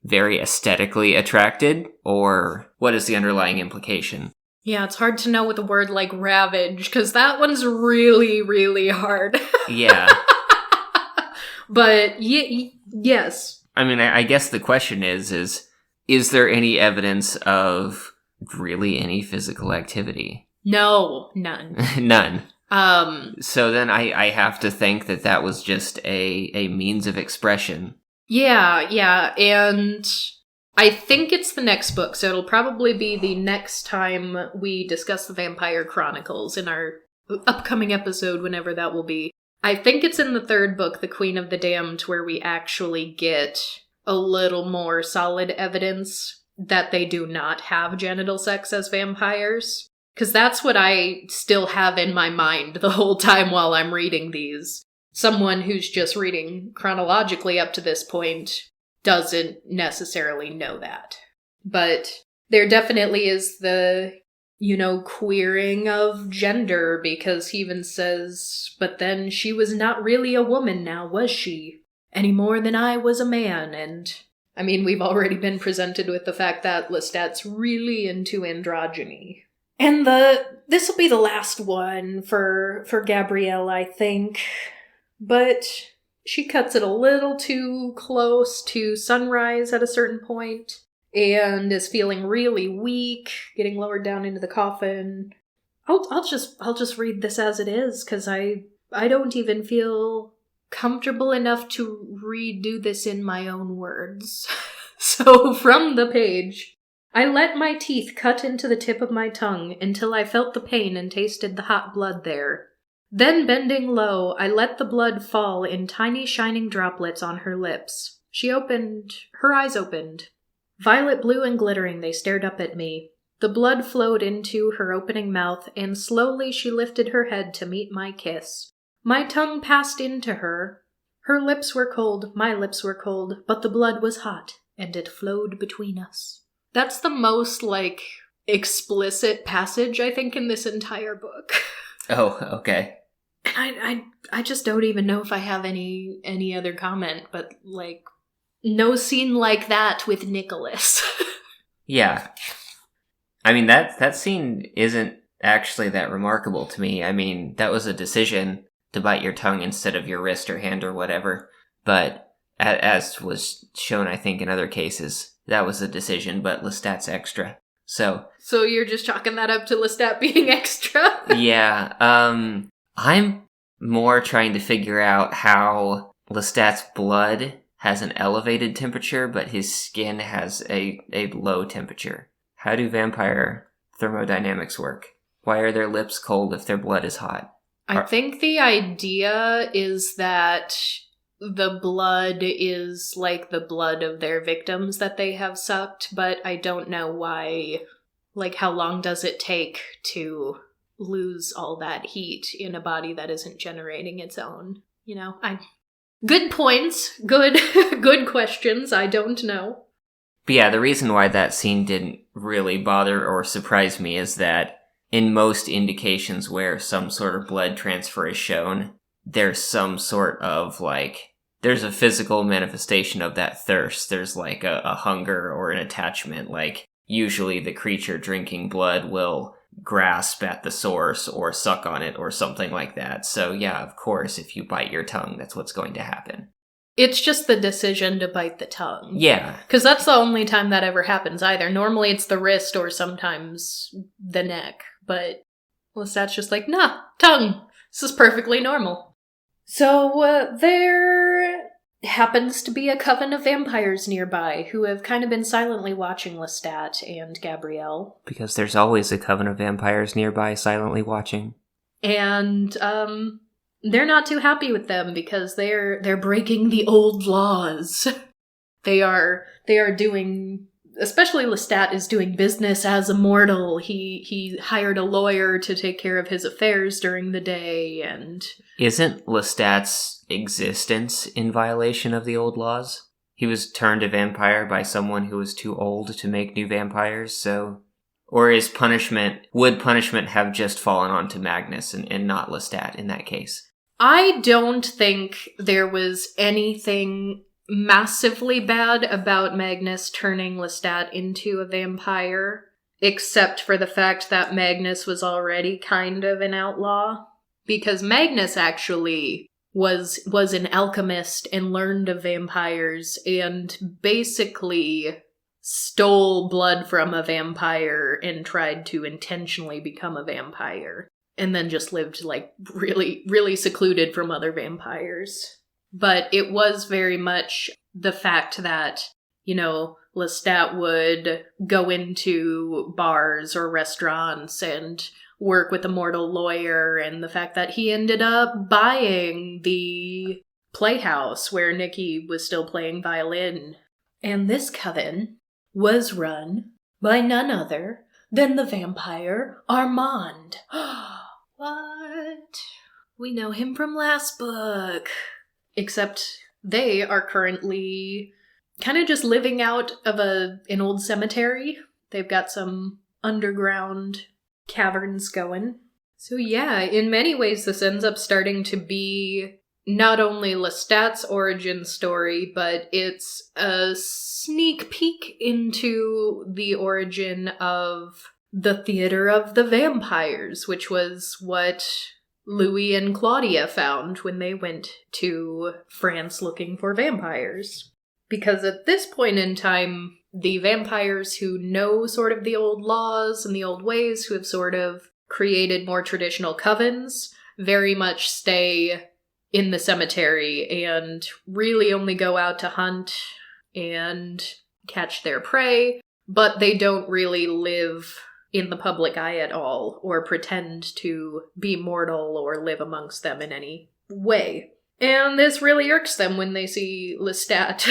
very aesthetically attracted? Or what is the underlying implication? Yeah, it's hard to know with a word like ravage, because that one's really, really hard. Yeah. But yes. I mean, I guess the question is there any evidence of really any physical activity? No, none. None. So then I have to think that was just a means of expression. Yeah, and I think it's the next book, so it'll probably be the next time we discuss the Vampire Chronicles in our upcoming episode, whenever that will be. I think it's in the third book, The Queen of the Damned, where we actually get a little more solid evidence that they do not have genital sex as vampires. Because that's what I still have in my mind the whole time while I'm reading these. Someone who's just reading chronologically up to this point doesn't necessarily know that. But there definitely is the, queering of gender, because he even says, "But then she was not really a woman now, was she? Any more than I was a man." And, I mean, we've already been presented with the fact that Lestat's really into androgyny. And this will be the last one for Gabrielle, I think. But she cuts it a little too close to sunrise at a certain point, and is feeling really weak, getting lowered down into the coffin. I'll just read this as it is, because I don't even feel comfortable enough to redo this in my own words. So from the page, "I let my teeth cut into the tip of my tongue until I felt the pain and tasted the hot blood there. Then, bending low, I let the blood fall in tiny shining droplets on her lips. Her eyes opened. Violet blue and glittering, they stared up at me. The blood flowed into her opening mouth, and slowly she lifted her head to meet my kiss. My tongue passed into her. Her lips were cold, my lips were cold, but the blood was hot, and it flowed between us." That's the most, explicit passage, I think, in this entire book. Oh, okay. And I just don't even know if I have any other comment, but, no scene like that with Nicholas. Yeah. I mean, that scene isn't actually that remarkable to me. I mean, that was a decision to bite your tongue instead of your wrist or hand or whatever. But as was shown, I think, in other cases, that was a decision, but Lestat's extra. So you're just chalking that up to Lestat being extra? Yeah. I'm more trying to figure out how Lestat's blood has an elevated temperature, but his skin has a low temperature. How do vampire thermodynamics work? Why are their lips cold if their blood is hot? I think the idea is that the blood is like the blood of their victims that they have sucked, but I don't know why. Like, how long does it take to lose all that heat in a body that isn't generating its own? You know, good points. Good questions. I don't know. But yeah, the reason why that scene didn't really bother or surprise me is that in most indications where some sort of blood transfer is shown, there's some sort of, like, there's a physical manifestation of that thirst. There's, like, a hunger or an attachment. Like, usually the creature drinking blood will grasp at the source or suck on it or something like that. So yeah, of course, if you bite your tongue, that's what's going to happen. It's just the decision to bite the tongue. Yeah. Because that's the only time that ever happens either. Normally it's the wrist or sometimes the neck. But Lestat's just like, nah, tongue. This is perfectly normal. So there happens to be a coven of vampires nearby who have kind of been silently watching Lestat and Gabrielle. Because there's always a coven of vampires nearby silently watching. And they're not too happy with them because they're breaking the old laws. They are doing, especially Lestat is doing business as a mortal. He hired a lawyer to take care of his affairs during the day, and isn't Lestat's existence in violation of the old laws? He was turned a vampire by someone who was too old to make new vampires, so... Or would punishment have just fallen onto Magnus and not Lestat in that case? I don't think there was anything massively bad about Magnus turning Lestat into a vampire, except for the fact that Magnus was already kind of an outlaw. Because Magnus actually was an alchemist and learned of vampires and basically stole blood from a vampire and tried to intentionally become a vampire. And then just lived, like, really, really secluded from other vampires. But it was very much the fact that, you know, Lestat would go into bars or restaurants and work with a mortal lawyer, and the fact that he ended up buying the playhouse where Nikki was still playing violin. And this coven was run by none other than the vampire Armand. What? We know him from last book. Except they are currently kind of just living out of an old cemetery. They've got some underground caverns going. So yeah, in many ways this ends up starting to be not only Lestat's origin story, but it's a sneak peek into the origin of the Theater of the Vampires, which was what Louis and Claudia found when they went to France looking for vampires. Because at this point in time, the vampires who know sort of the old laws and the old ways, who have sort of created more traditional covens, very much stay in the cemetery and really only go out to hunt and catch their prey, but they don't really live in the public eye at all, or pretend to be mortal or live amongst them in any way. And this really irks them when they see Lestat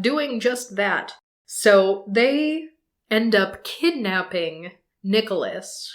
doing just that. So they end up kidnapping Nicholas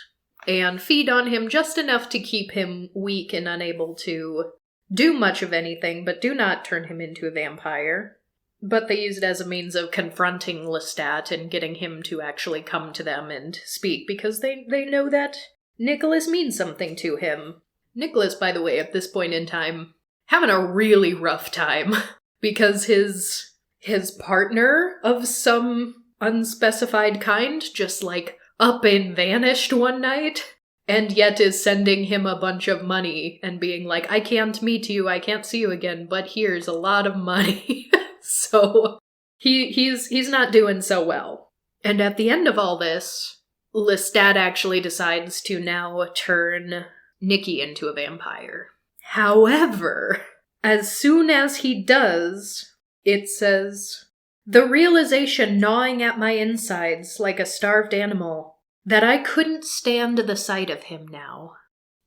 and feed on him just enough to keep him weak and unable to do much of anything, but do not turn him into a vampire. But they use it as a means of confronting Lestat and getting him to actually come to them and speak, because they know that Nicholas means something to him. Nicholas, by the way, at this point in time, having a really rough time, because his partner of some unspecified kind just, like, up and vanished one night, and yet is sending him a bunch of money and being like, I can't meet you, I can't see you again, but here's a lot of money. So he's not doing so well. And at the end of all this, Lestat actually decides to now turn Nikki into a vampire. However, as soon as he does, it says, the realization gnawing at my insides like a starved animal, that I couldn't stand the sight of him now.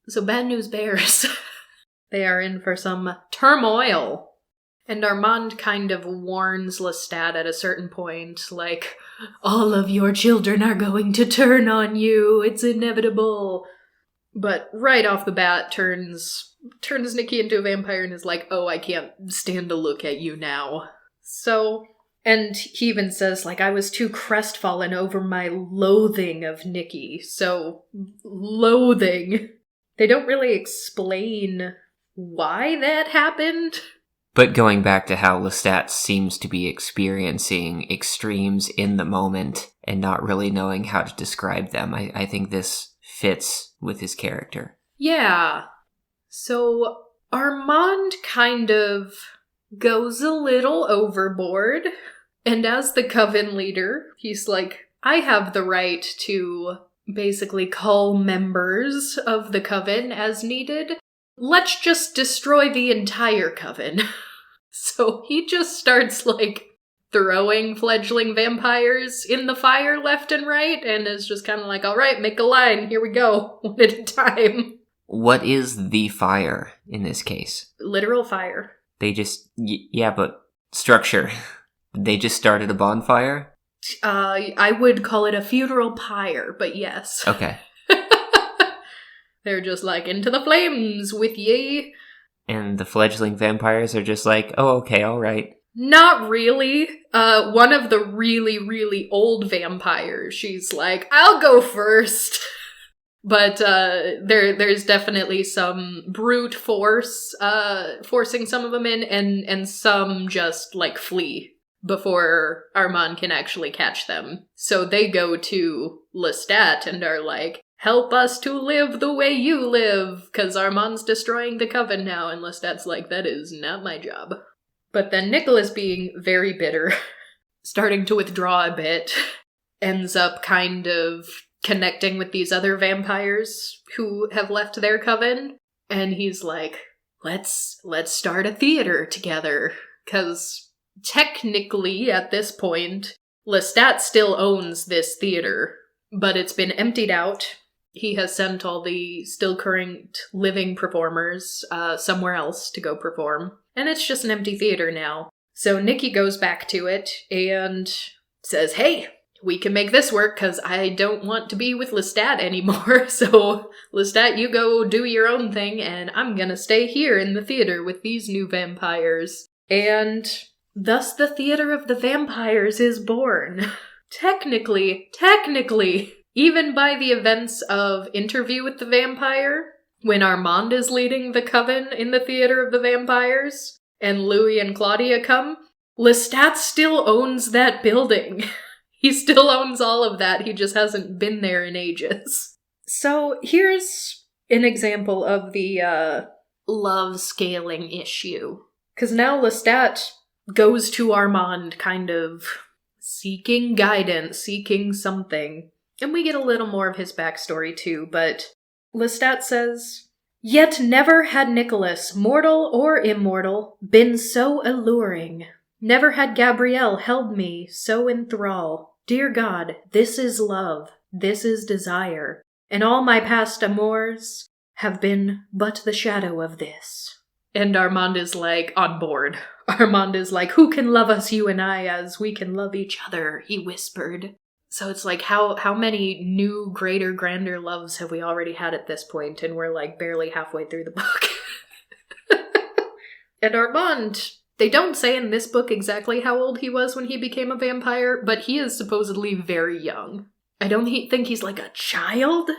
So bad news bears. They are in for some turmoil. And Armand kind of warns Lestat at a certain point, like, all of your children are going to turn on you, it's inevitable. But right off the bat turns Nikki into a vampire and is like, oh, I can't stand to look at you now. So, and he even says, like, I was too crestfallen over my loathing of Nikki. So, loathing. They don't really explain why that happened. But going back to how Lestat seems to be experiencing extremes in the moment and not really knowing how to describe them, I think this fits with his character. Yeah. So Armand kind of goes a little overboard. And as the coven leader, he's like, I have the right to basically call members of the coven as needed. Let's just destroy the entire coven. So he just starts, like, throwing fledgling vampires in the fire left and right, and is just kind of like, all right, make a line, here we go, one at a time. What is the fire in this case? Literal fire. They just, yeah, but structure. They just started a bonfire? I would call it a funeral pyre, but yes. Okay. They're just like, into the flames with ye. And the fledgling vampires are just like, oh, okay, all right. Not really. One of the really, really old vampires, she's like, I'll go first. But there's definitely some brute force forcing some of them in, and some just, like, flee before Armand can actually catch them. So they go to Lestat and are like, help us to live the way you live, because Armand's destroying the coven now, and Lestat's like, that is not my job. But then Nicholas, being very bitter, starting to withdraw a bit, ends up kind of connecting with these other vampires who have left their coven, and he's like, let's start a theater together, because technically, at this point, Lestat still owns this theater, but it's been emptied out. He has sent all the still current living performers somewhere else to go perform. And it's just an empty theater now. So Nikki goes back to it and says, hey, we can make this work because I don't want to be with Lestat anymore. So Lestat, you go do your own thing and I'm gonna stay here in the theater with these new vampires. And thus the Theater of the Vampires is born. Technically, even by the events of Interview with the Vampire, when Armand is leading the coven in the Theater of the Vampires, and Louis and Claudia come, Lestat still owns that building. He still owns all of that, he just hasn't been there in ages. So here's an example of the love scaling issue. Because now Lestat goes to Armand kind of seeking guidance, seeking something. And we get a little more of his backstory too, but Lestat says, yet never had Nicholas, mortal or immortal, been so alluring. Never had Gabrielle held me so in thrall. Dear God, this is love, this is desire, and all my past amours have been but the shadow of this. And Armand is like, on board. Armand is like, who can love us, you and I, as we can love each other, he whispered. So it's like, how many new, greater, grander loves have we already had at this point? And we're like barely halfway through the book. And Armand, they don't say in this book exactly how old he was when he became a vampire, but he is supposedly very young. I don't think he's like a child,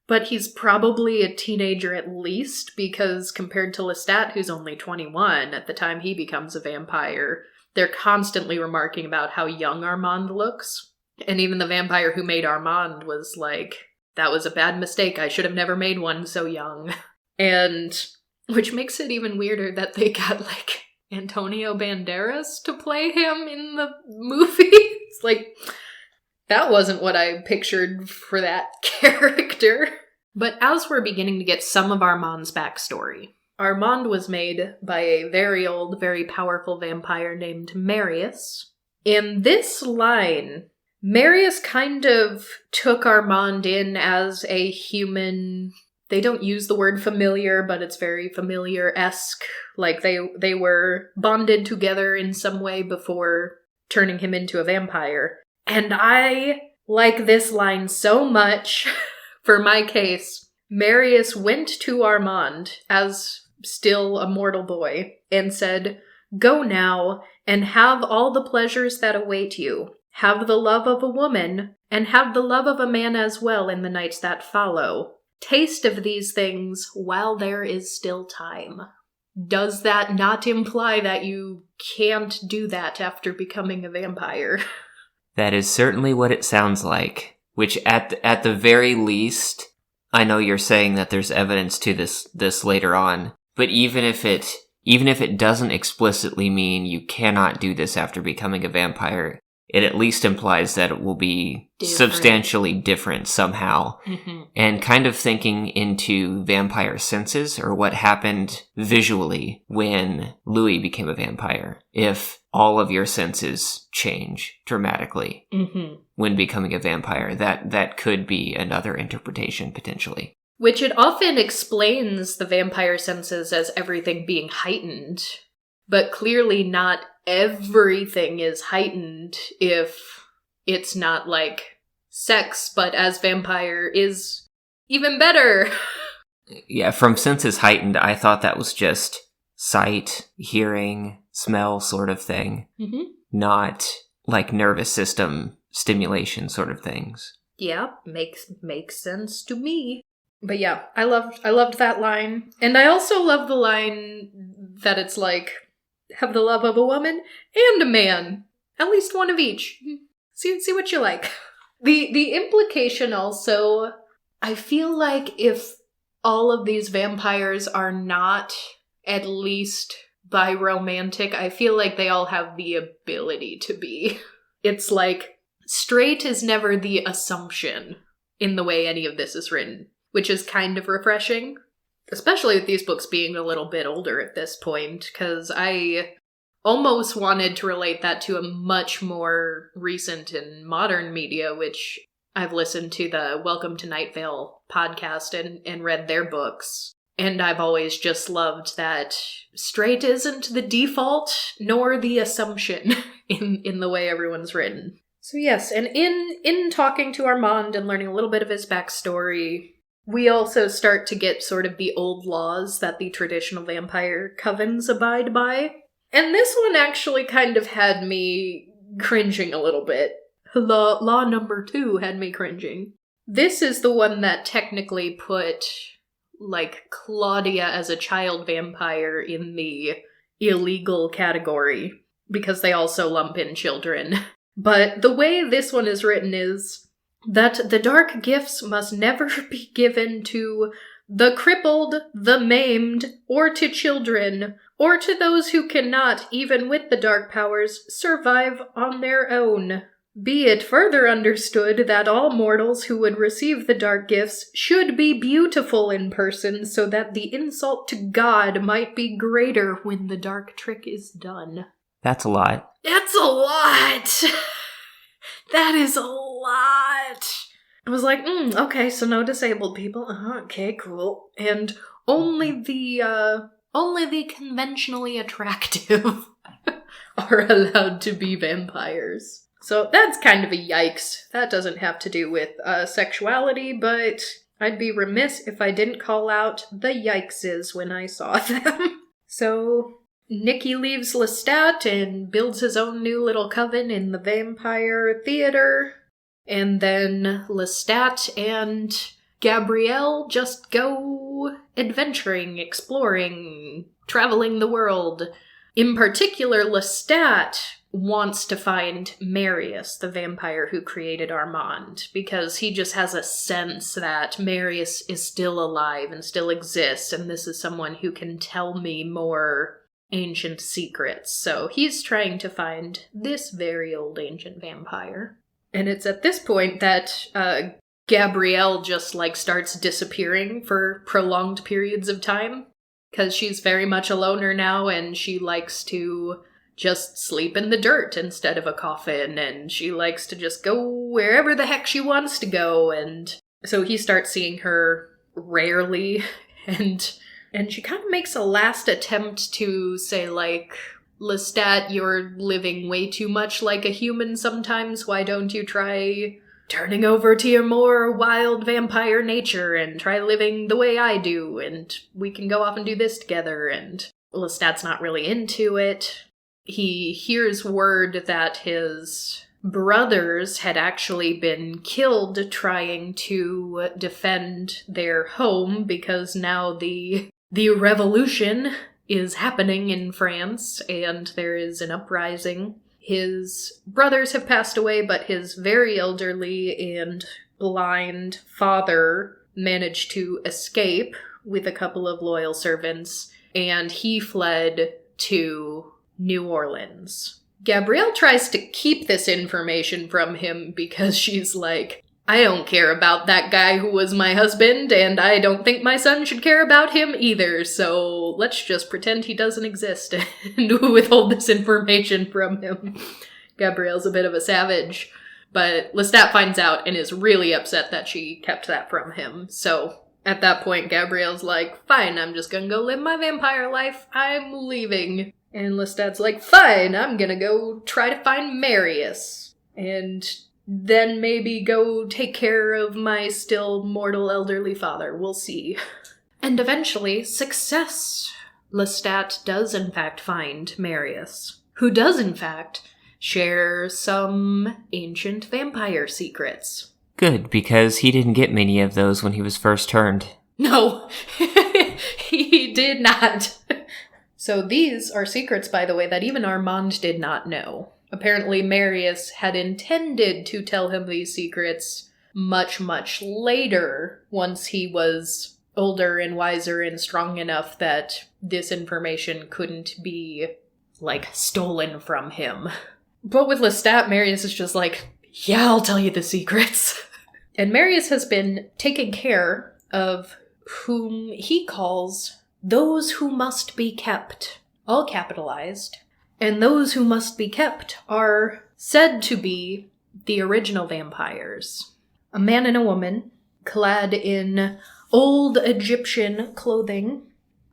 but he's probably a teenager at least, because compared to Lestat, who's only 21 at the time he becomes a vampire, they're constantly remarking about how young Armand looks. And even the vampire who made Armand was like, that was a bad mistake, I should have never made one so young. And, which makes it even weirder that they got, like, Antonio Banderas to play him in the movie. It's like, that wasn't what I pictured for that character. But as we're beginning to get some of Armand's backstory, Armand was made by a very old, very powerful vampire named Marius. In this line, Marius kind of took Armand in as a human they don't use the word familiar, but it's very familiar-esque. Like, they were bonded together in some way before turning him into a vampire. And I like this line so much. For my case, Marius went to Armand, as still a mortal boy, and said, "Go now, and have all the pleasures that await you. Have the love of a woman, and have the love of a man as well in the nights that follow. Taste of these things while there is still time." Does that not imply that you can't do that after becoming a vampire? That is certainly what it sounds like. Which, at the very least, I know you're saying that there's evidence to this later on, but even if it doesn't explicitly mean you cannot do this after becoming a vampire, it at least implies that it will be substantially different somehow. Mm-hmm. And kind of thinking into vampire senses, or what happened visually when Louis became a vampire. If all of your senses change dramatically when becoming a vampire, that could be another interpretation, potentially. Which it often explains the vampire senses as everything being heightened, but clearly not everything is heightened if it's not like sex, but as vampire is even better. Yeah, from senses heightened, I thought that was just sight, hearing, smell sort of thing, not like nervous system stimulation sort of things. Yeah, makes sense to me. But yeah, I loved that line. And I also love the line that it's like, have the love of a woman and a man. At least one of each. See what you like. The implication also, I feel like if all of these vampires are not at least bi-romantic, I feel like they all have the ability to be. It's like, straight is never the assumption in the way any of this is written, which is kind of refreshing. Especially with these books being a little bit older at this point, because I almost wanted to relate that to a much more recent and modern media, which I've listened to the Welcome to Night Vale podcast and read their books. And I've always just loved that straight isn't the default, nor the assumption in the way everyone's written. So yes, and in talking to Armand and learning a little bit of his backstory, we also start to get sort of the old laws that the traditional vampire covens abide by. And this one actually kind of had me cringing a little bit. Law number 2 had me cringing. This is the one that technically put, like, Claudia as a child vampire in the illegal category, because they also lump in children. But the way this one is written is that the dark gifts must never be given to the crippled, the maimed, or to children, or to those who cannot, even with the dark powers, survive on their own. Be it further understood that all mortals who would receive the dark gifts should be beautiful in person, so that the insult to God might be greater when the dark trick is done. That's a lot. That's a lot! That is a lot! I was like, okay, so no disabled people. Okay, cool. And only the conventionally attractive are allowed to be vampires. So that's kind of a yikes. That doesn't have to do with sexuality, but I'd be remiss if I didn't call out the yikeses when I saw them. So Nicky leaves Lestat and builds his own new little coven in the vampire theater. And then Lestat and Gabrielle just go adventuring, exploring, traveling the world. In particular, Lestat wants to find Marius, the vampire who created Armand, because he just has a sense that Marius is still alive and still exists, and this is someone who can tell me more ancient secrets. So he's trying to find this very old ancient vampire. And it's at this point that Gabrielle just, like, starts disappearing for prolonged periods of time, because she's very much a loner now, and she likes to just sleep in the dirt instead of a coffin, and she likes to just go wherever the heck she wants to go, and so he starts seeing her rarely, and she kind of makes a last attempt to say, like, Lestat, you're living way too much like a human sometimes. Why don't you try turning over to your more wild vampire nature and try living the way I do, and we can go off and do this together. And Lestat's not really into it. He hears word that his brothers had actually been killed trying to defend their home because now the revolution is happening in France and there is an uprising. His brothers have passed away, but his very elderly and blind father managed to escape with a couple of loyal servants, and he fled to New Orleans. Gabrielle tries to keep this information from him because she's like, I don't care about that guy who was my husband, and I don't think my son should care about him either, so let's just pretend he doesn't exist and withhold this information from him. Gabrielle's a bit of a savage, but Lestat finds out and is really upset that she kept that from him. So at that point, Gabrielle's like, fine, I'm just gonna go live my vampire life. I'm leaving. And Lestat's like, fine, I'm gonna go try to find Marius. And then maybe go take care of my still mortal elderly father. We'll see. And eventually, success! Lestat does in fact find Marius, who does in fact share some ancient vampire secrets. Good, because he didn't get many of those when he was first turned. No, he did not. So these are secrets, by the way, that even Armand did not know. Apparently, Marius had intended to tell him these secrets much, much later, once he was older and wiser and strong enough that this information couldn't be, like, stolen from him. But with Lestat, Marius is just like, yeah, I'll tell you the secrets. And Marius has been taking care of whom he calls those who must be kept, all capitalized. And those who must be kept are said to be the original vampires. A man and a woman, clad in old Egyptian clothing,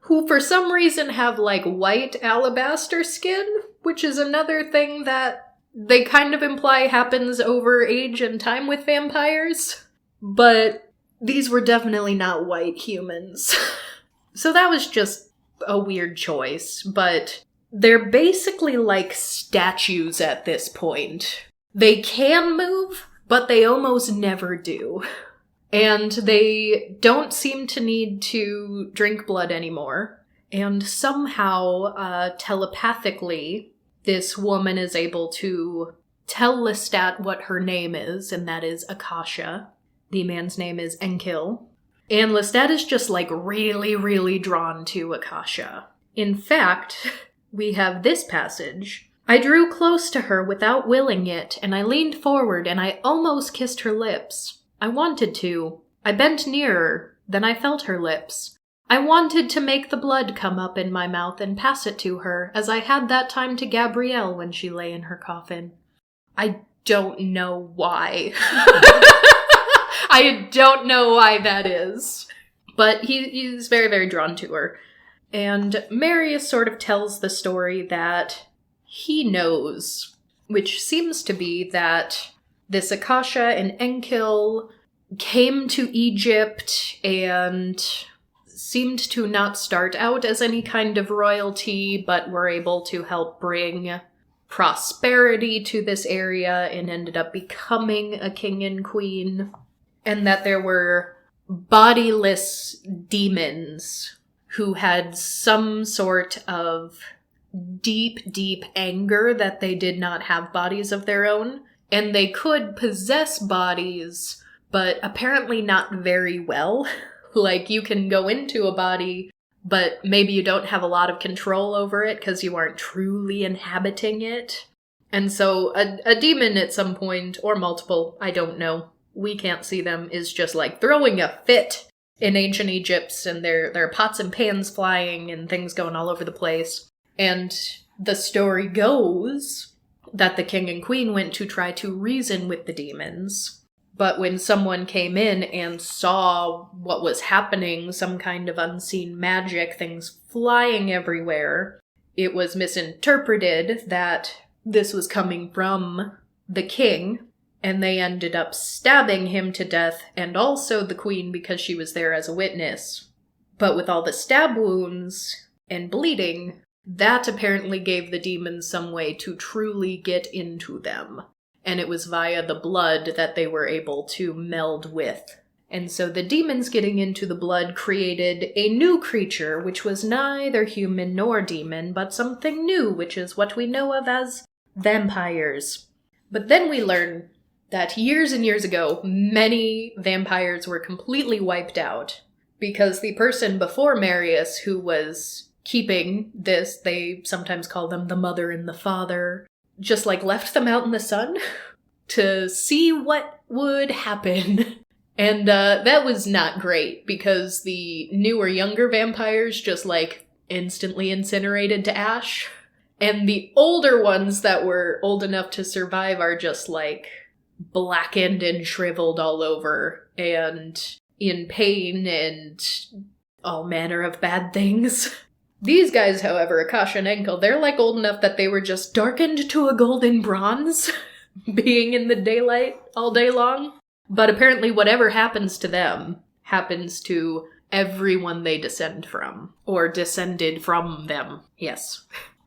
who for some reason have, like, white alabaster skin, which is another thing that they kind of imply happens over age and time with vampires. But these were definitely not white humans. So that was just a weird choice, but they're basically like statues at this point. They can move, but they almost never do. And they don't seem to need to drink blood anymore. And somehow, telepathically, this woman is able to tell Lestat what her name is, and that is Akasha. The man's name is Enkil. And Lestat is just, like, really, really drawn to Akasha. In fact, we have this passage. I drew close to her without willing it, and I leaned forward, and I almost kissed her lips. I wanted to. I bent nearer, then I felt her lips. I wanted to make the blood come up in my mouth and pass it to her, as I had that time to Gabrielle when she lay in her coffin. I don't know why. I don't know why that is. But he's very, very drawn to her. And Marius sort of tells the story that he knows, which seems to be that this Akasha and Enkil came to Egypt and seemed to not start out as any kind of royalty, but were able to help bring prosperity to this area and ended up becoming a king and queen. And that there were bodiless demons who had some sort of deep, deep anger that they did not have bodies of their own. And they could possess bodies, but apparently not very well. Like, you can go into a body, but maybe you don't have a lot of control over it because you aren't truly inhabiting it. And so a demon at some point, or multiple, I don't know, we can't see them, is just like throwing a fit in ancient Egypt, and there are pots and pans flying and things going all over the place. And the story goes that the king and queen went to try to reason with the demons, But when someone came in and saw what was happening, some kind of unseen magic, things flying everywhere, it was misinterpreted that this was coming from the king, and they ended up stabbing him to death, and also the queen because she was there as a witness. But with all the stab wounds and bleeding, that apparently gave the demons some way to truly get into them. And it was via the blood that they were able to meld with. And so the demons getting into the blood created a new creature, which was neither human nor demon, but something new, which is what we know of as vampires. But then we learn that years and years ago, many vampires were completely wiped out, because the person before Marius who was keeping this, they sometimes call them the mother and the father, just left them out in the sun to see what would happen. And that was not great, because the newer, younger vampires just instantly incinerated to ash. And the older ones that were old enough to survive are just blackened and shriveled all over and in pain and all manner of bad things. These guys, however, Akasha and Enkel, they're old enough that they were just darkened to a golden bronze, being in the daylight all day long. But apparently whatever happens to them happens to everyone they descend from, or descended from them, yes.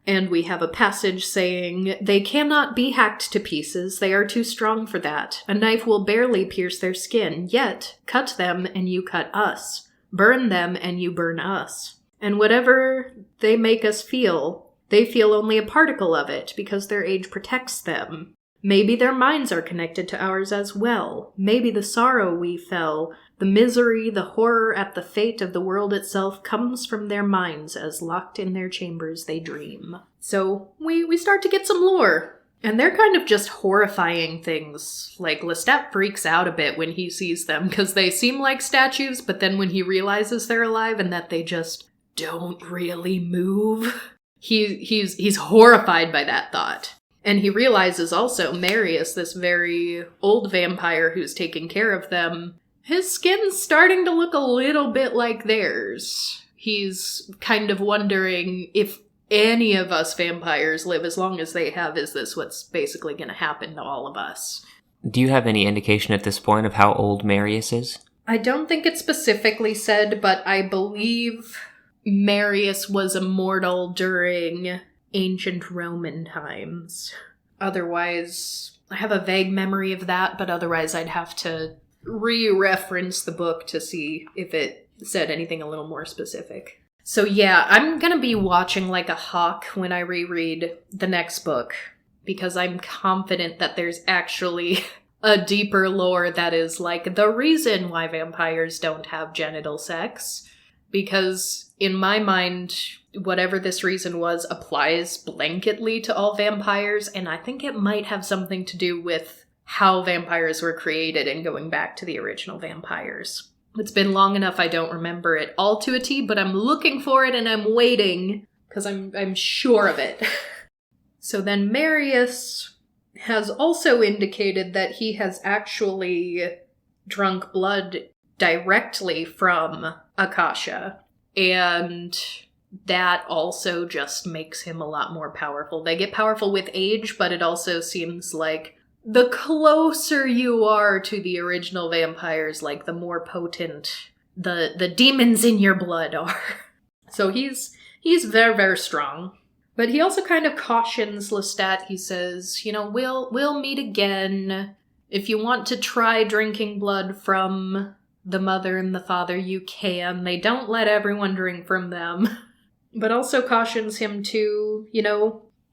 And we have a passage saying, "They cannot be hacked to pieces, they are too strong for that. A knife will barely pierce their skin, yet cut them and you cut us. Burn them and you burn us. And whatever they make us feel, they feel only a particle of it, because their age protects them. Maybe their minds are connected to ours as well. Maybe the sorrow we fell, the misery, the horror at the fate of the world itself comes from their minds as locked in their chambers they dream." So we start to get some lore. And they're kind of just horrifying things. Lestat freaks out a bit when he sees them, because they seem like statues, but then when he realizes they're alive and that they just don't really move, he's horrified by that thought. And he realizes also Marius, this very old vampire who's taking care of them, his skin's starting to look a little bit like theirs. He's kind of wondering if any of us vampires live as long as they have, is this what's basically going to happen to all of us? Do you have any indication at this point of how old Marius is? I don't think it's specifically said, but I believe Marius was immortal during ancient Roman times. Otherwise, I have a vague memory of that, but otherwise I'd have to re-reference the book to see if it said anything a little more specific. So yeah, I'm gonna be watching like a hawk when I reread the next book, because I'm confident that there's actually a deeper lore that is the reason why vampires don't have genital sex. Because in my mind, whatever this reason was applies blanketly to all vampires, and I think it might have something to do with how vampires were created and going back to the original vampires. It's been long enough I don't remember it all to a T, but I'm looking for it and I'm waiting, because I'm sure of it. So then Marius has also indicated that he has actually drunk blood directly from Akasha, and that also just makes him a lot more powerful. They get powerful with age, but it also seems like the closer you are to the original vampires, the more potent the demons in your blood are. So he's very, very strong. But he also kind of cautions Lestat. He says, we'll meet again. If you want to try drinking blood from the mother and the father, you can. They don't let everyone drink from them. But also cautions him to,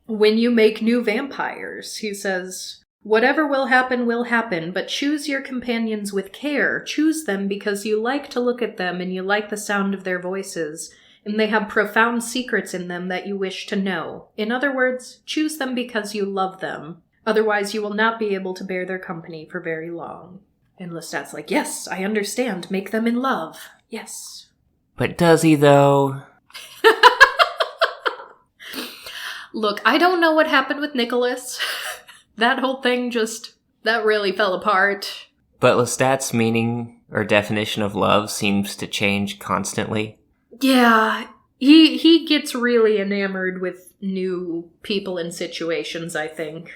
when you make new vampires, he says, whatever will happen, but choose your companions with care. Choose them because you like to look at them and you like the sound of their voices, and they have profound secrets in them that you wish to know. In other words, choose them because you love them. Otherwise, you will not be able to bear their company for very long. And Lestat's like, yes, I understand. Make them in love. Yes. But does he, though? Look, I don't know what happened with Nicholas. That whole thing that really fell apart. But Lestat's meaning or definition of love seems to change constantly. Yeah, he gets really enamored with new people and situations, I think.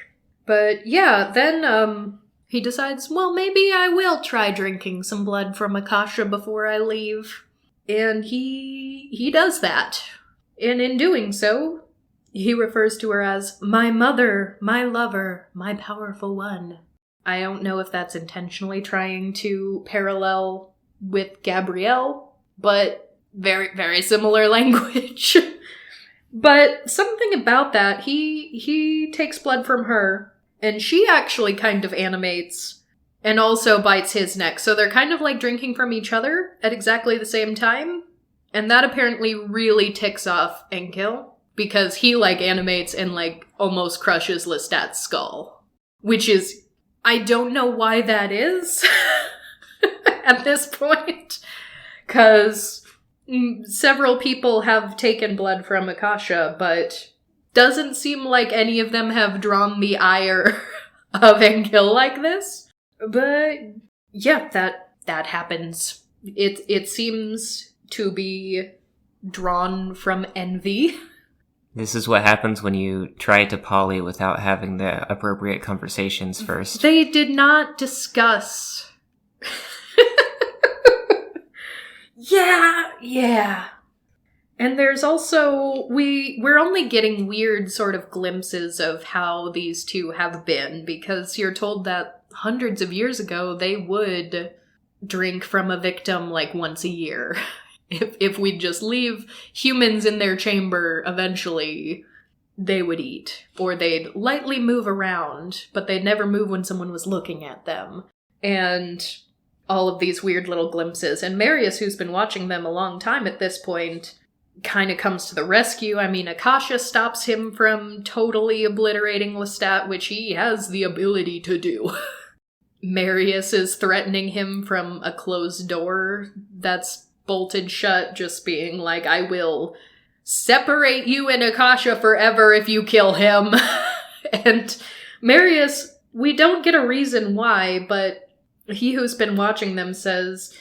But yeah, then he decides, well, maybe I will try drinking some blood from Akasha before I leave. And he does that. And in doing so, he refers to her as my mother, my lover, my powerful one. I don't know if that's intentionally trying to parallel with Gabrielle, but very, very similar language. But something about that, he takes blood from her, and she actually kind of animates and also bites his neck. So they're kind of like drinking from each other at exactly the same time. And that apparently really ticks off Enkil, because he like animates and like almost crushes Lestat's skull. Which is, I don't know why that is at this point. Because several people have taken blood from Akasha, but doesn't seem like any of them have drawn the ire of Enkil like this. But yeah, that happens. It seems to be drawn from envy. This is what happens when you try to poly without having the appropriate conversations first. They did not discuss. Yeah. And there's also, we're only getting weird sort of glimpses of how these two have been, because you're told that hundreds of years ago they would drink from a victim like once a year. If we'd just leave humans in their chamber, eventually they would eat. Or they'd lightly move around, but they'd never move when someone was looking at them. And all of these weird little glimpses. And Marius, who's been watching them a long time at this point, kind of comes to the rescue. I mean, Akasha stops him from totally obliterating Lestat, which he has the ability to do. Marius is threatening him from a closed door that's bolted shut, just being like, I will separate you and Akasha forever if you kill him. And Marius, we don't get a reason why, but he who's been watching them says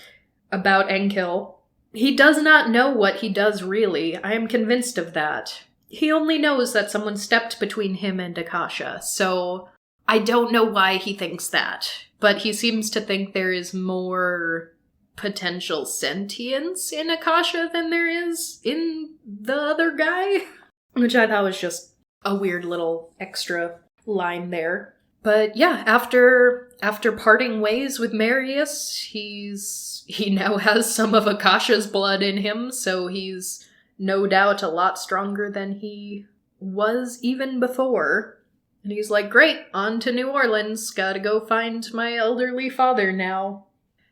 about Enkil, he does not know what he does really. I am convinced of that. He only knows that someone stepped between him and Akasha, so I don't know why he thinks that. But he seems to think there is more potential sentience in Akasha than there is in the other guy. Which I thought was just a weird little extra line there. But yeah, after parting ways with Marius, he now has some of Akasha's blood in him, so he's no doubt a lot stronger than he was even before. And he's like, great, on to New Orleans, gotta go find my elderly father now.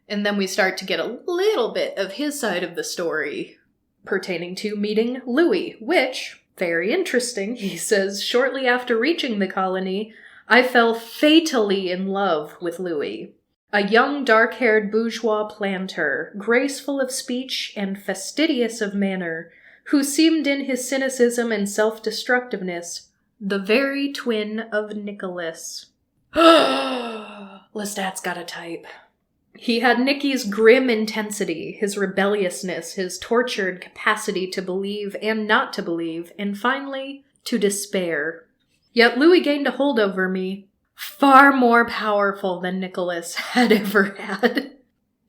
And then we start to get a little bit of his side of the story pertaining to meeting Louis, which, very interesting, he says, shortly after reaching the colony, I fell fatally in love with Louis, a young dark-haired bourgeois planter, graceful of speech and fastidious of manner, who seemed in his cynicism and self-destructiveness the very twin of Nicholas. Lestat's got a type. He had Nicky's grim intensity, his rebelliousness, his tortured capacity to believe and not to believe, and finally, to despair. Yet Louis gained a hold over me, far more powerful than Nicholas had ever had.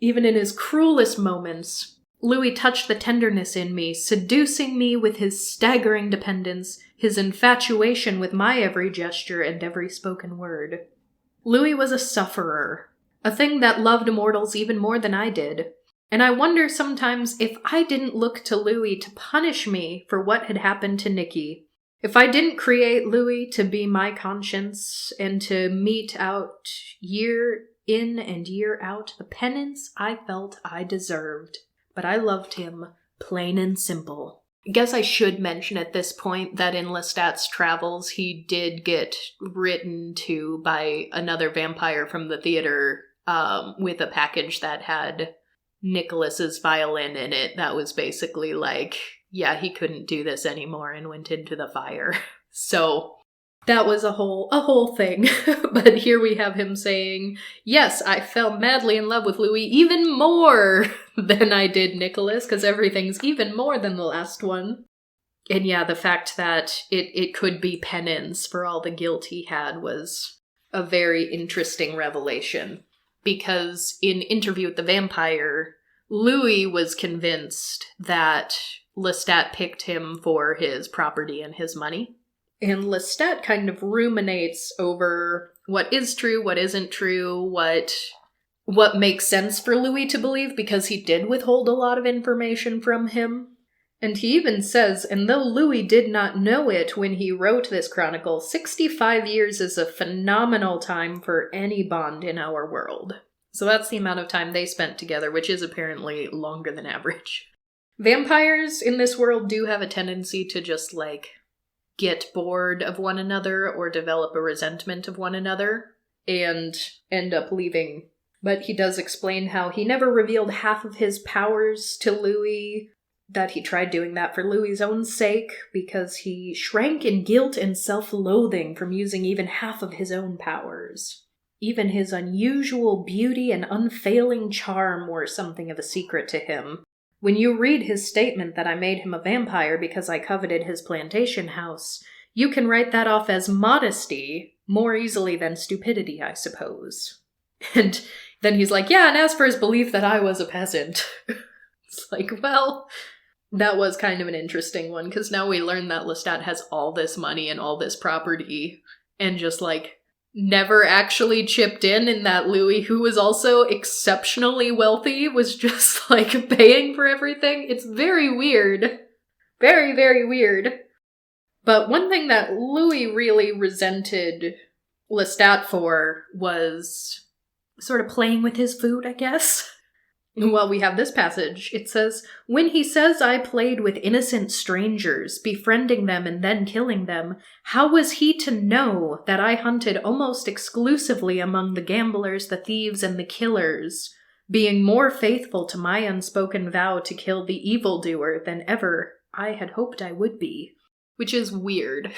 Even in his cruelest moments, Louis touched the tenderness in me, seducing me with his staggering dependence, his infatuation with my every gesture and every spoken word. Louis was a sufferer, a thing that loved mortals even more than I did. And I wonder sometimes if I didn't look to Louis to punish me for what had happened to Nicky. If I didn't create Louis to be my conscience and to mete out year in and year out the penance I felt I deserved. But I loved him, plain and simple. I guess I should mention at this point that in Lestat's travels, he did get written to by another vampire from the theater with a package that had Nicholas's violin in it. That was basically like, yeah, he couldn't do this anymore and went into the fire. So That was a whole thing. But here we have him saying, yes, I fell madly in love with Louis even more than I did Nicholas, because everything's even more than the last one. And yeah, the fact that it could be penance for all the guilt he had was a very interesting revelation. Because in Interview with the Vampire, Louis was convinced that Lestat picked him for his property and his money. And Lestat kind of ruminates over what is true, what isn't true, what makes sense for Louis to believe, because he did withhold a lot of information from him. And he even says, and though Louis did not know it when he wrote this chronicle, 65 years is a phenomenal time for any bond in our world. So that's the amount of time they spent together, which is apparently longer than average. Vampires in this world do have a tendency to just, get bored of one another or develop a resentment of one another and end up leaving. But he does explain how he never revealed half of his powers to Louis, that he tried doing that for Louis's own sake, because he shrank in guilt and self-loathing from using even half of his own powers. Even his unusual beauty and unfailing charm were something of a secret to him. When you read his statement that I made him a vampire because I coveted his plantation house, you can write that off as modesty more easily than stupidity, I suppose. And then he's like, yeah, and as for his belief that I was a peasant, it's like, well, that was kind of an interesting one, because now we learn that Lestat has all this money and all this property, and just, never actually chipped in that Louis, who was also exceptionally wealthy, was just, paying for everything. It's very weird. Very, very weird. But one thing that Louis really resented Lestat for was sort of playing with his food, I guess. Well, we have this passage. It says, when he says I played with innocent strangers, befriending them and then killing them, how was he to know that I hunted almost exclusively among the gamblers, the thieves, and the killers, being more faithful to my unspoken vow to kill the evildoer than ever I had hoped I would be? Which is weird.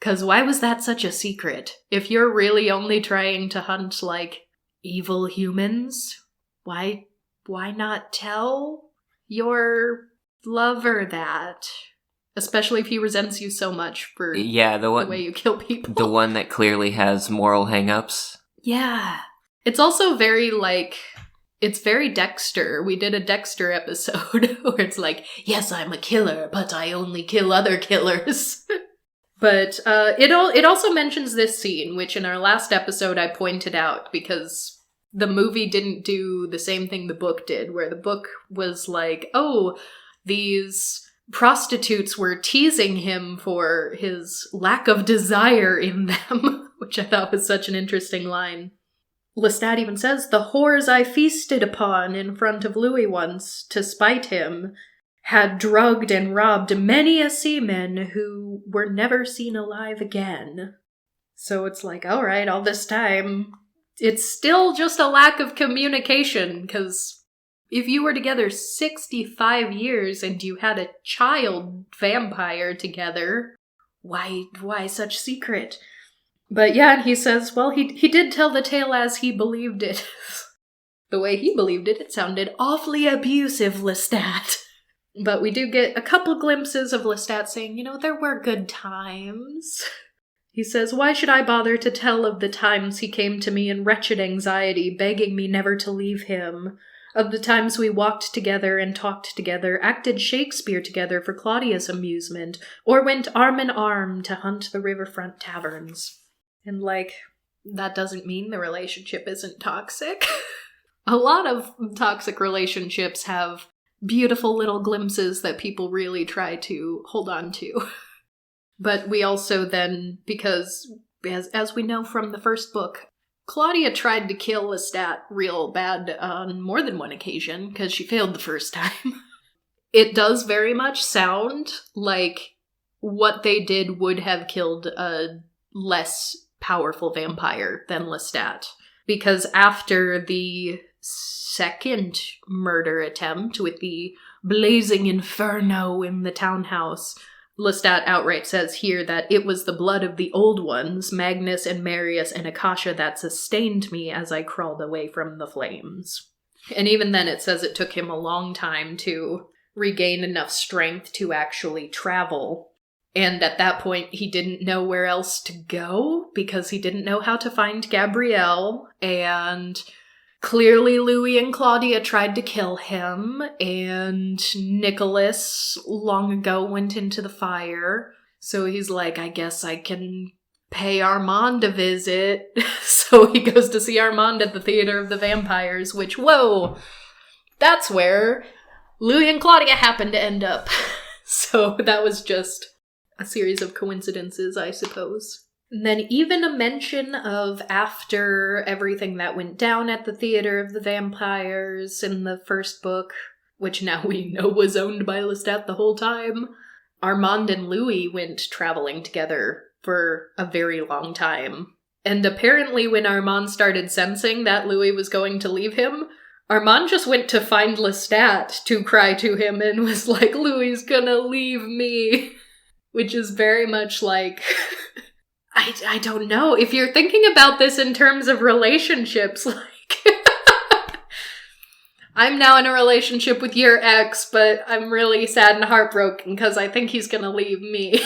'Cause why was that such a secret? If you're really only trying to hunt, evil humans, why not tell your lover that? Especially if he resents you so much for the way you kill people. The one that clearly has moral hang-ups. Yeah. It's also very, it's very Dexter. We did a Dexter episode where it's yes, I'm a killer, but I only kill other killers. But it also mentions this scene, which in our last episode I pointed out, because the movie didn't do the same thing the book did, where the book was these prostitutes were teasing him for his lack of desire in them, which I thought was such an interesting line. Lestat even says, the whores I feasted upon in front of Louis once, to spite him, had drugged and robbed many a seaman who were never seen alive again. So it's alright, all this time, it's still just a lack of communication, because if you were together 65 years and you had a child vampire together, why such secret? But yeah, he says, well, he did tell the tale as he believed it. The way he believed it, it sounded awfully abusive, Lestat. But we do get a couple glimpses of Lestat saying, there were good times. He says, why should I bother to tell of the times he came to me in wretched anxiety, begging me never to leave him? Of the times we walked together and talked together, acted Shakespeare together for Claudia's amusement, or went arm in arm to hunt the riverfront taverns. And that doesn't mean the relationship isn't toxic. A lot of toxic relationships have beautiful little glimpses that people really try to hold on to. But we also then, because as we know from the first book, Claudia tried to kill Lestat real bad on more than one occasion, because she failed the first time. It does very much sound like what they did would have killed a less powerful vampire than Lestat. Because after the second murder attempt with the blazing inferno in the townhouse, Lestat outright says here that it was the blood of the old ones, Magnus and Marius and Akasha, that sustained me as I crawled away from the flames. And even then it says it took him a long time to regain enough strength to actually travel. And at that point he didn't know where else to go because he didn't know how to find Gabrielle, and clearly Louis and Claudia tried to kill him, and Nicholas long ago went into the fire. So he's like, I guess I can pay Armand a visit. So he goes to see Armand at the Theater of the Vampires, which, whoa, that's where Louis and Claudia happened to end up. So that was just a series of coincidences, I suppose. And then even a mention of after everything that went down at the Theater of the Vampires in the first book, which now we know was owned by Lestat the whole time, Armand and Louis went traveling together for a very long time. And apparently when Armand started sensing that Louis was going to leave him, Armand just went to find Lestat to cry to him and was like, Louis' gonna leave me. Which is very much like... I don't know. If you're thinking about this in terms of relationships, like, I'm now in a relationship with your ex, but I'm really sad and heartbroken because I think he's gonna leave me.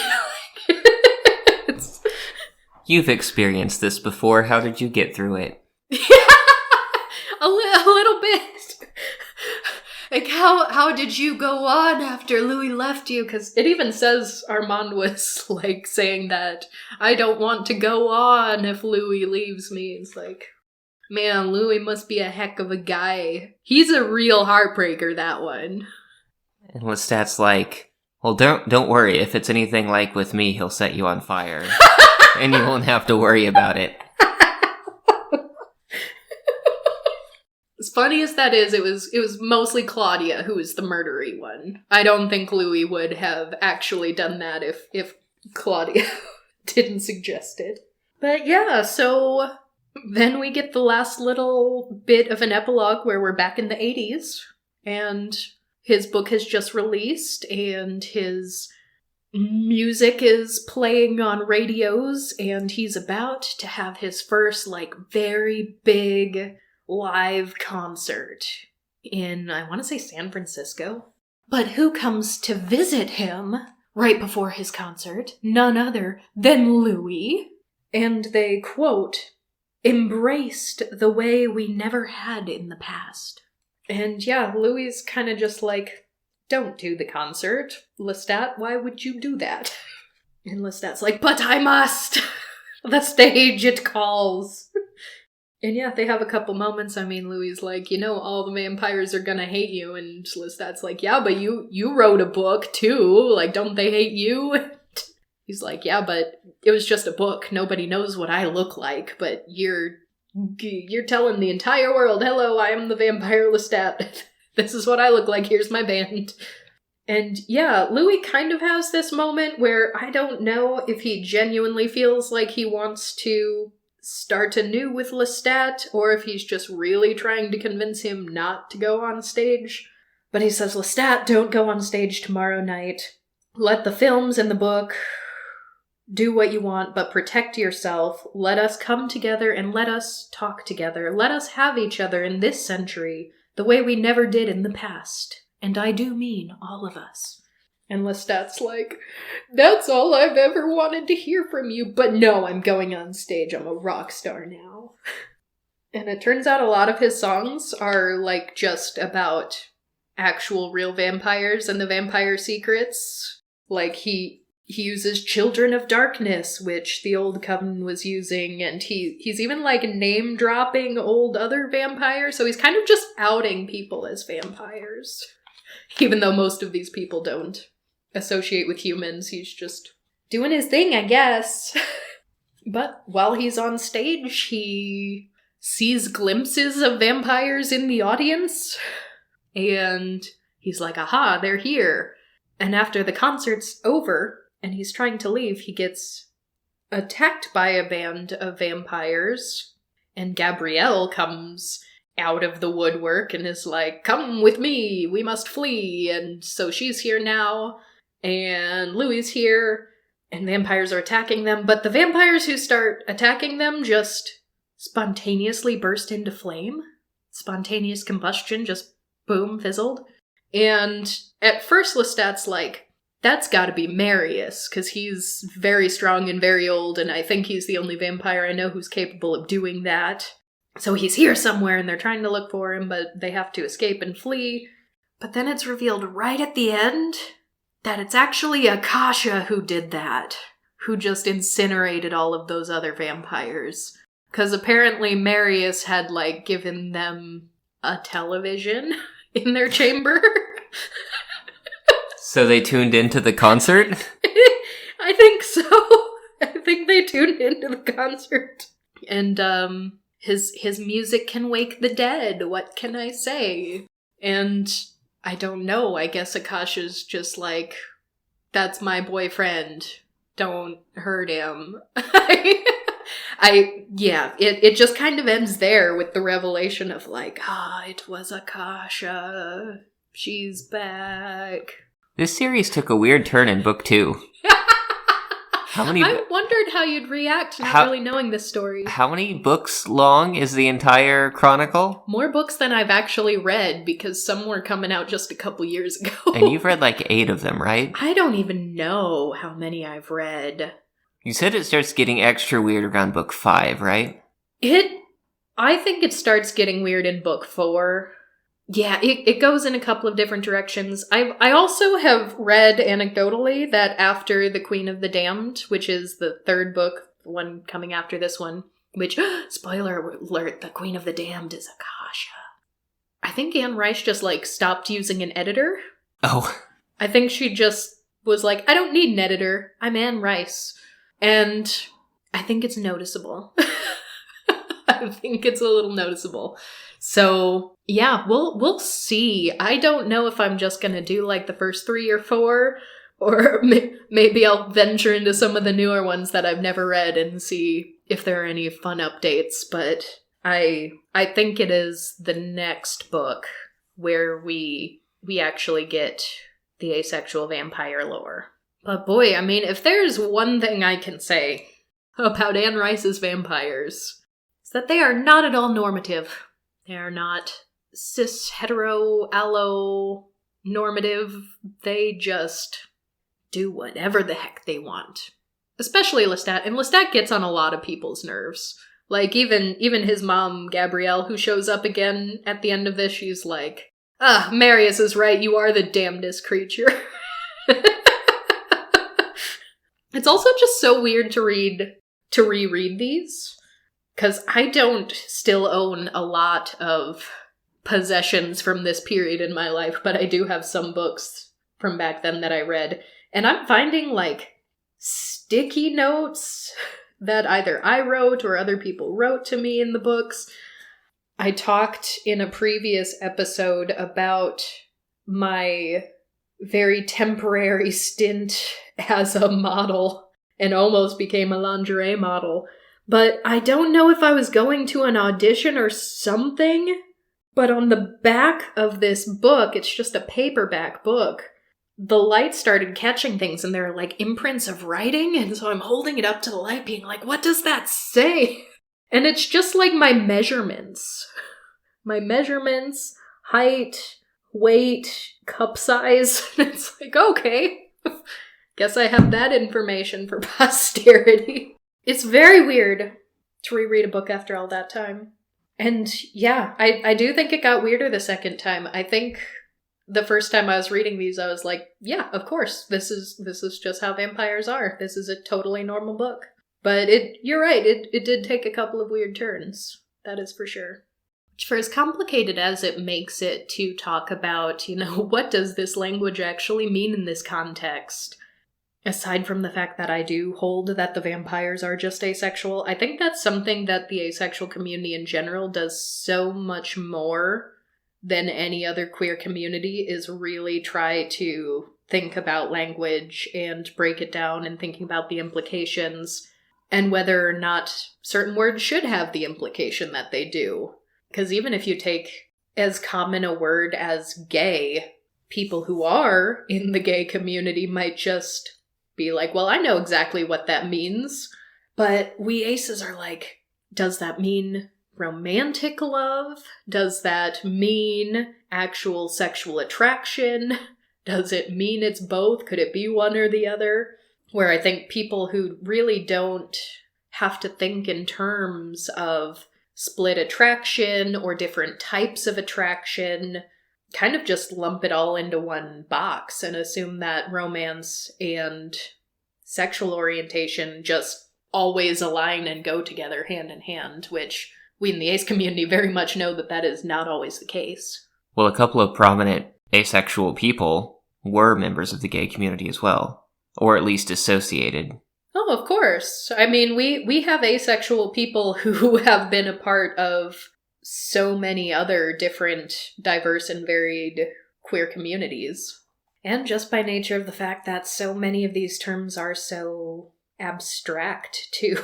You've experienced this before. How did you get through it? a little bit. Like, how did you go on after Louis left you? Because it even says Armand was, like, saying that, I don't want to go on if Louis leaves me. It's like, man, Louis must be a heck of a guy. He's a real heartbreaker, that one. And Lestat's like, well, don't worry. If it's anything like with me, he'll set you on fire. And you won't have to worry about it. As funny as that is, it was mostly Claudia who was the murdery one. I don't think Louis would have actually done that if Claudia didn't suggest it. But yeah, so then we get the last little bit of an epilogue where we're back in the 80s, and his book has just released, and his music is playing on radios, and he's about to have his first, like, very big live concert in, I want to say, San Francisco. But who comes to visit him right before his concert? None other than Louis. And they, quote, embraced the way we never had in the past. And yeah, Louis is kind of just like, don't do the concert, Lestat, why would you do that? And Lestat's like, but I must! The stage, it calls. And yeah, they have a couple moments. I mean, Louis is like, all the vampires are gonna hate you. And Lestat's like, yeah, but you wrote a book too. Like, don't they hate you? He's like, yeah, but it was just a book. Nobody knows what I look like. But you're telling the entire world, hello, I am the vampire Lestat. This is what I look like. Here's my band. And yeah, Louis kind of has this moment where I don't know if he genuinely feels like he wants to start anew with Lestat, or if he's just really trying to convince him not to go on stage. But he says, Lestat, don't go on stage tomorrow night. Let the films and the book do what you want, but protect yourself. Let us come together and let us talk together. Let us have each other in this century the way we never did in the past. And I do mean all of us. And Lestat's like, that's all I've ever wanted to hear from you. But no, I'm going on stage. I'm a rock star now. And it turns out a lot of his songs are like just about actual real vampires and the vampire secrets. Like he uses Children of Darkness, which the Old Coven was using. And he's even like name dropping old other vampires. So he's kind of just outing people as vampires. Even though most of these people don't associate with humans, he's just doing his thing, I guess. But while he's on stage, he sees glimpses of vampires in the audience, and he's like, aha, they're here. And after the concert's over, and he's trying to leave, he gets attacked by a band of vampires, and Gabrielle comes out of the woodwork and is like, come with me, we must flee. And so she's here now. and Louis here, and vampires are attacking them, but the vampires who start attacking them just spontaneously burst into flame. Spontaneous combustion, just boom, fizzled. And at first Lestat's like, that's gotta be Marius, because he's very strong and very old, and I think he's the only vampire I know who's capable of doing that. So he's here somewhere, and they're trying to look for him, but they have to escape and flee. But then it's revealed right at the end that it's actually Akasha who did that, who just incinerated all of those other vampires. Because apparently Marius had, like, given them a television in their chamber. So they tuned into the concert? I think so. I think they tuned into the concert. And, his music can wake the dead, what can I say? And I don't know, I guess Akasha's just like, that's my boyfriend, don't hurt him. It just kind of ends there with the revelation of like, it was Akasha, she's back. This series took a weird turn in book 2. I wondered how you'd react not really knowing this story. How many books long is the entire chronicle? More books than I've actually read, because some were coming out just a couple years ago. And you've read like 8 of them, right? I don't even know how many I've read. You said it starts getting extra weird around book 5, right? I think it starts getting weird in book 4. Yeah, it goes in a couple of different directions. I also have read anecdotally that after The Queen of the Damned, which is the 3rd book, the one coming after this one, which, spoiler alert, The Queen of the Damned is Akasha. I think Anne Rice just, like, stopped using an editor. Oh. I think she just was like, I don't need an editor, I'm Anne Rice. And I think it's noticeable. I think it's a little noticeable. So, yeah, we'll see. I don't know if I'm just gonna do, like, the first 3 or 4, or maybe I'll venture into some of the newer ones that I've never read and see if there are any fun updates, but I think it is the next book where we actually get the asexual vampire lore. But boy, I mean, if there's one thing I can say about Anne Rice's vampires, it's that they are not at all normative. They are not cis, hetero, allo, normative. They just do whatever the heck they want. Especially Lestat. And Lestat gets on a lot of people's nerves. Like, even his mom, Gabrielle, who shows up again at the end of this, she's like, Marius is right, you are the damnedest creature. It's also just so weird to reread these. Because I don't still own a lot of possessions from this period in my life, but I do have some books from back then that I read. And I'm finding, like, sticky notes that either I wrote or other people wrote to me in the books. I talked in a previous episode about my very temporary stint as a model and almost became a lingerie model. But I don't know if I was going to an audition or something, but on the back of this book, it's just a paperback book, the light started catching things and there are like imprints of writing, and so I'm holding it up to the light being like, what does that say? And it's just like my measurements. My measurements, height, weight, cup size. It's like, okay, guess I have that information for posterity. It's very weird to reread a book after all that time. And yeah, I do think it got weirder the second time. I think the first time I was reading these, I was like, yeah, of course, this is just how vampires are. This is a totally normal book. But you're right, it did take a couple of weird turns. That is for sure. For as complicated as it makes it to talk about, what does this language actually mean in this context? Aside from the fact that I do hold that the vampires are just asexual, I think that's something that the asexual community in general does so much more than any other queer community, is really try to think about language and break it down and thinking about the implications and whether or not certain words should have the implication that they do. Because even if you take as common a word as gay, people who are in the gay community might just be like, well, I know exactly what that means. But we aces are like, does that mean romantic love? Does that mean actual sexual attraction? Does it mean it's both? Could it be one or the other? Where I think people who really don't have to think in terms of split attraction or different types of attraction kind of just lump it all into one box and assume that romance and sexual orientation just always align and go together hand in hand, which we in the ace community very much know that that is not always the case. Well, a couple of prominent asexual people were members of the gay community as well, or at least associated. Oh, of course. I mean, we have asexual people who have been a part of so many other different diverse and varied queer communities. And just by nature of the fact that so many of these terms are so abstract, too.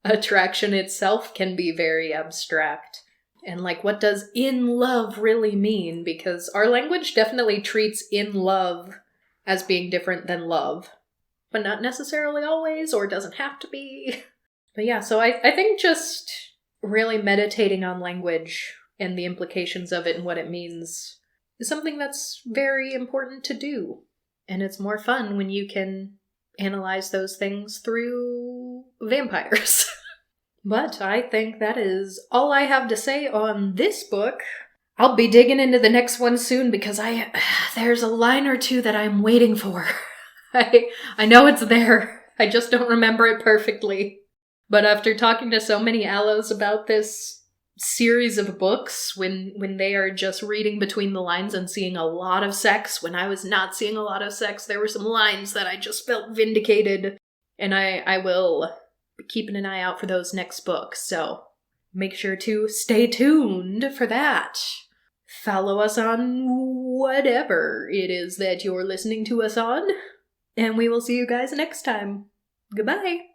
Attraction itself can be very abstract. And like, what does in love really mean? Because our language definitely treats in love as being different than love. But not necessarily always, or doesn't have to be. But yeah, so I think just really meditating on language and the implications of it and what it means is something that's very important to do. And it's more fun when you can analyze those things through vampires. But I think that is all I have to say on this book. I'll be digging into the next one soon because there's a line or two that I'm waiting for. I know it's there. I just don't remember it perfectly. But after talking to so many allos about this series of books, when they are just reading between the lines and seeing a lot of sex, when I was not seeing a lot of sex, there were some lines that I just felt vindicated. And I will be keeping an eye out for those next books, so make sure to stay tuned for that. Follow us on whatever it is that you're listening to us on. And we will see you guys next time. Goodbye!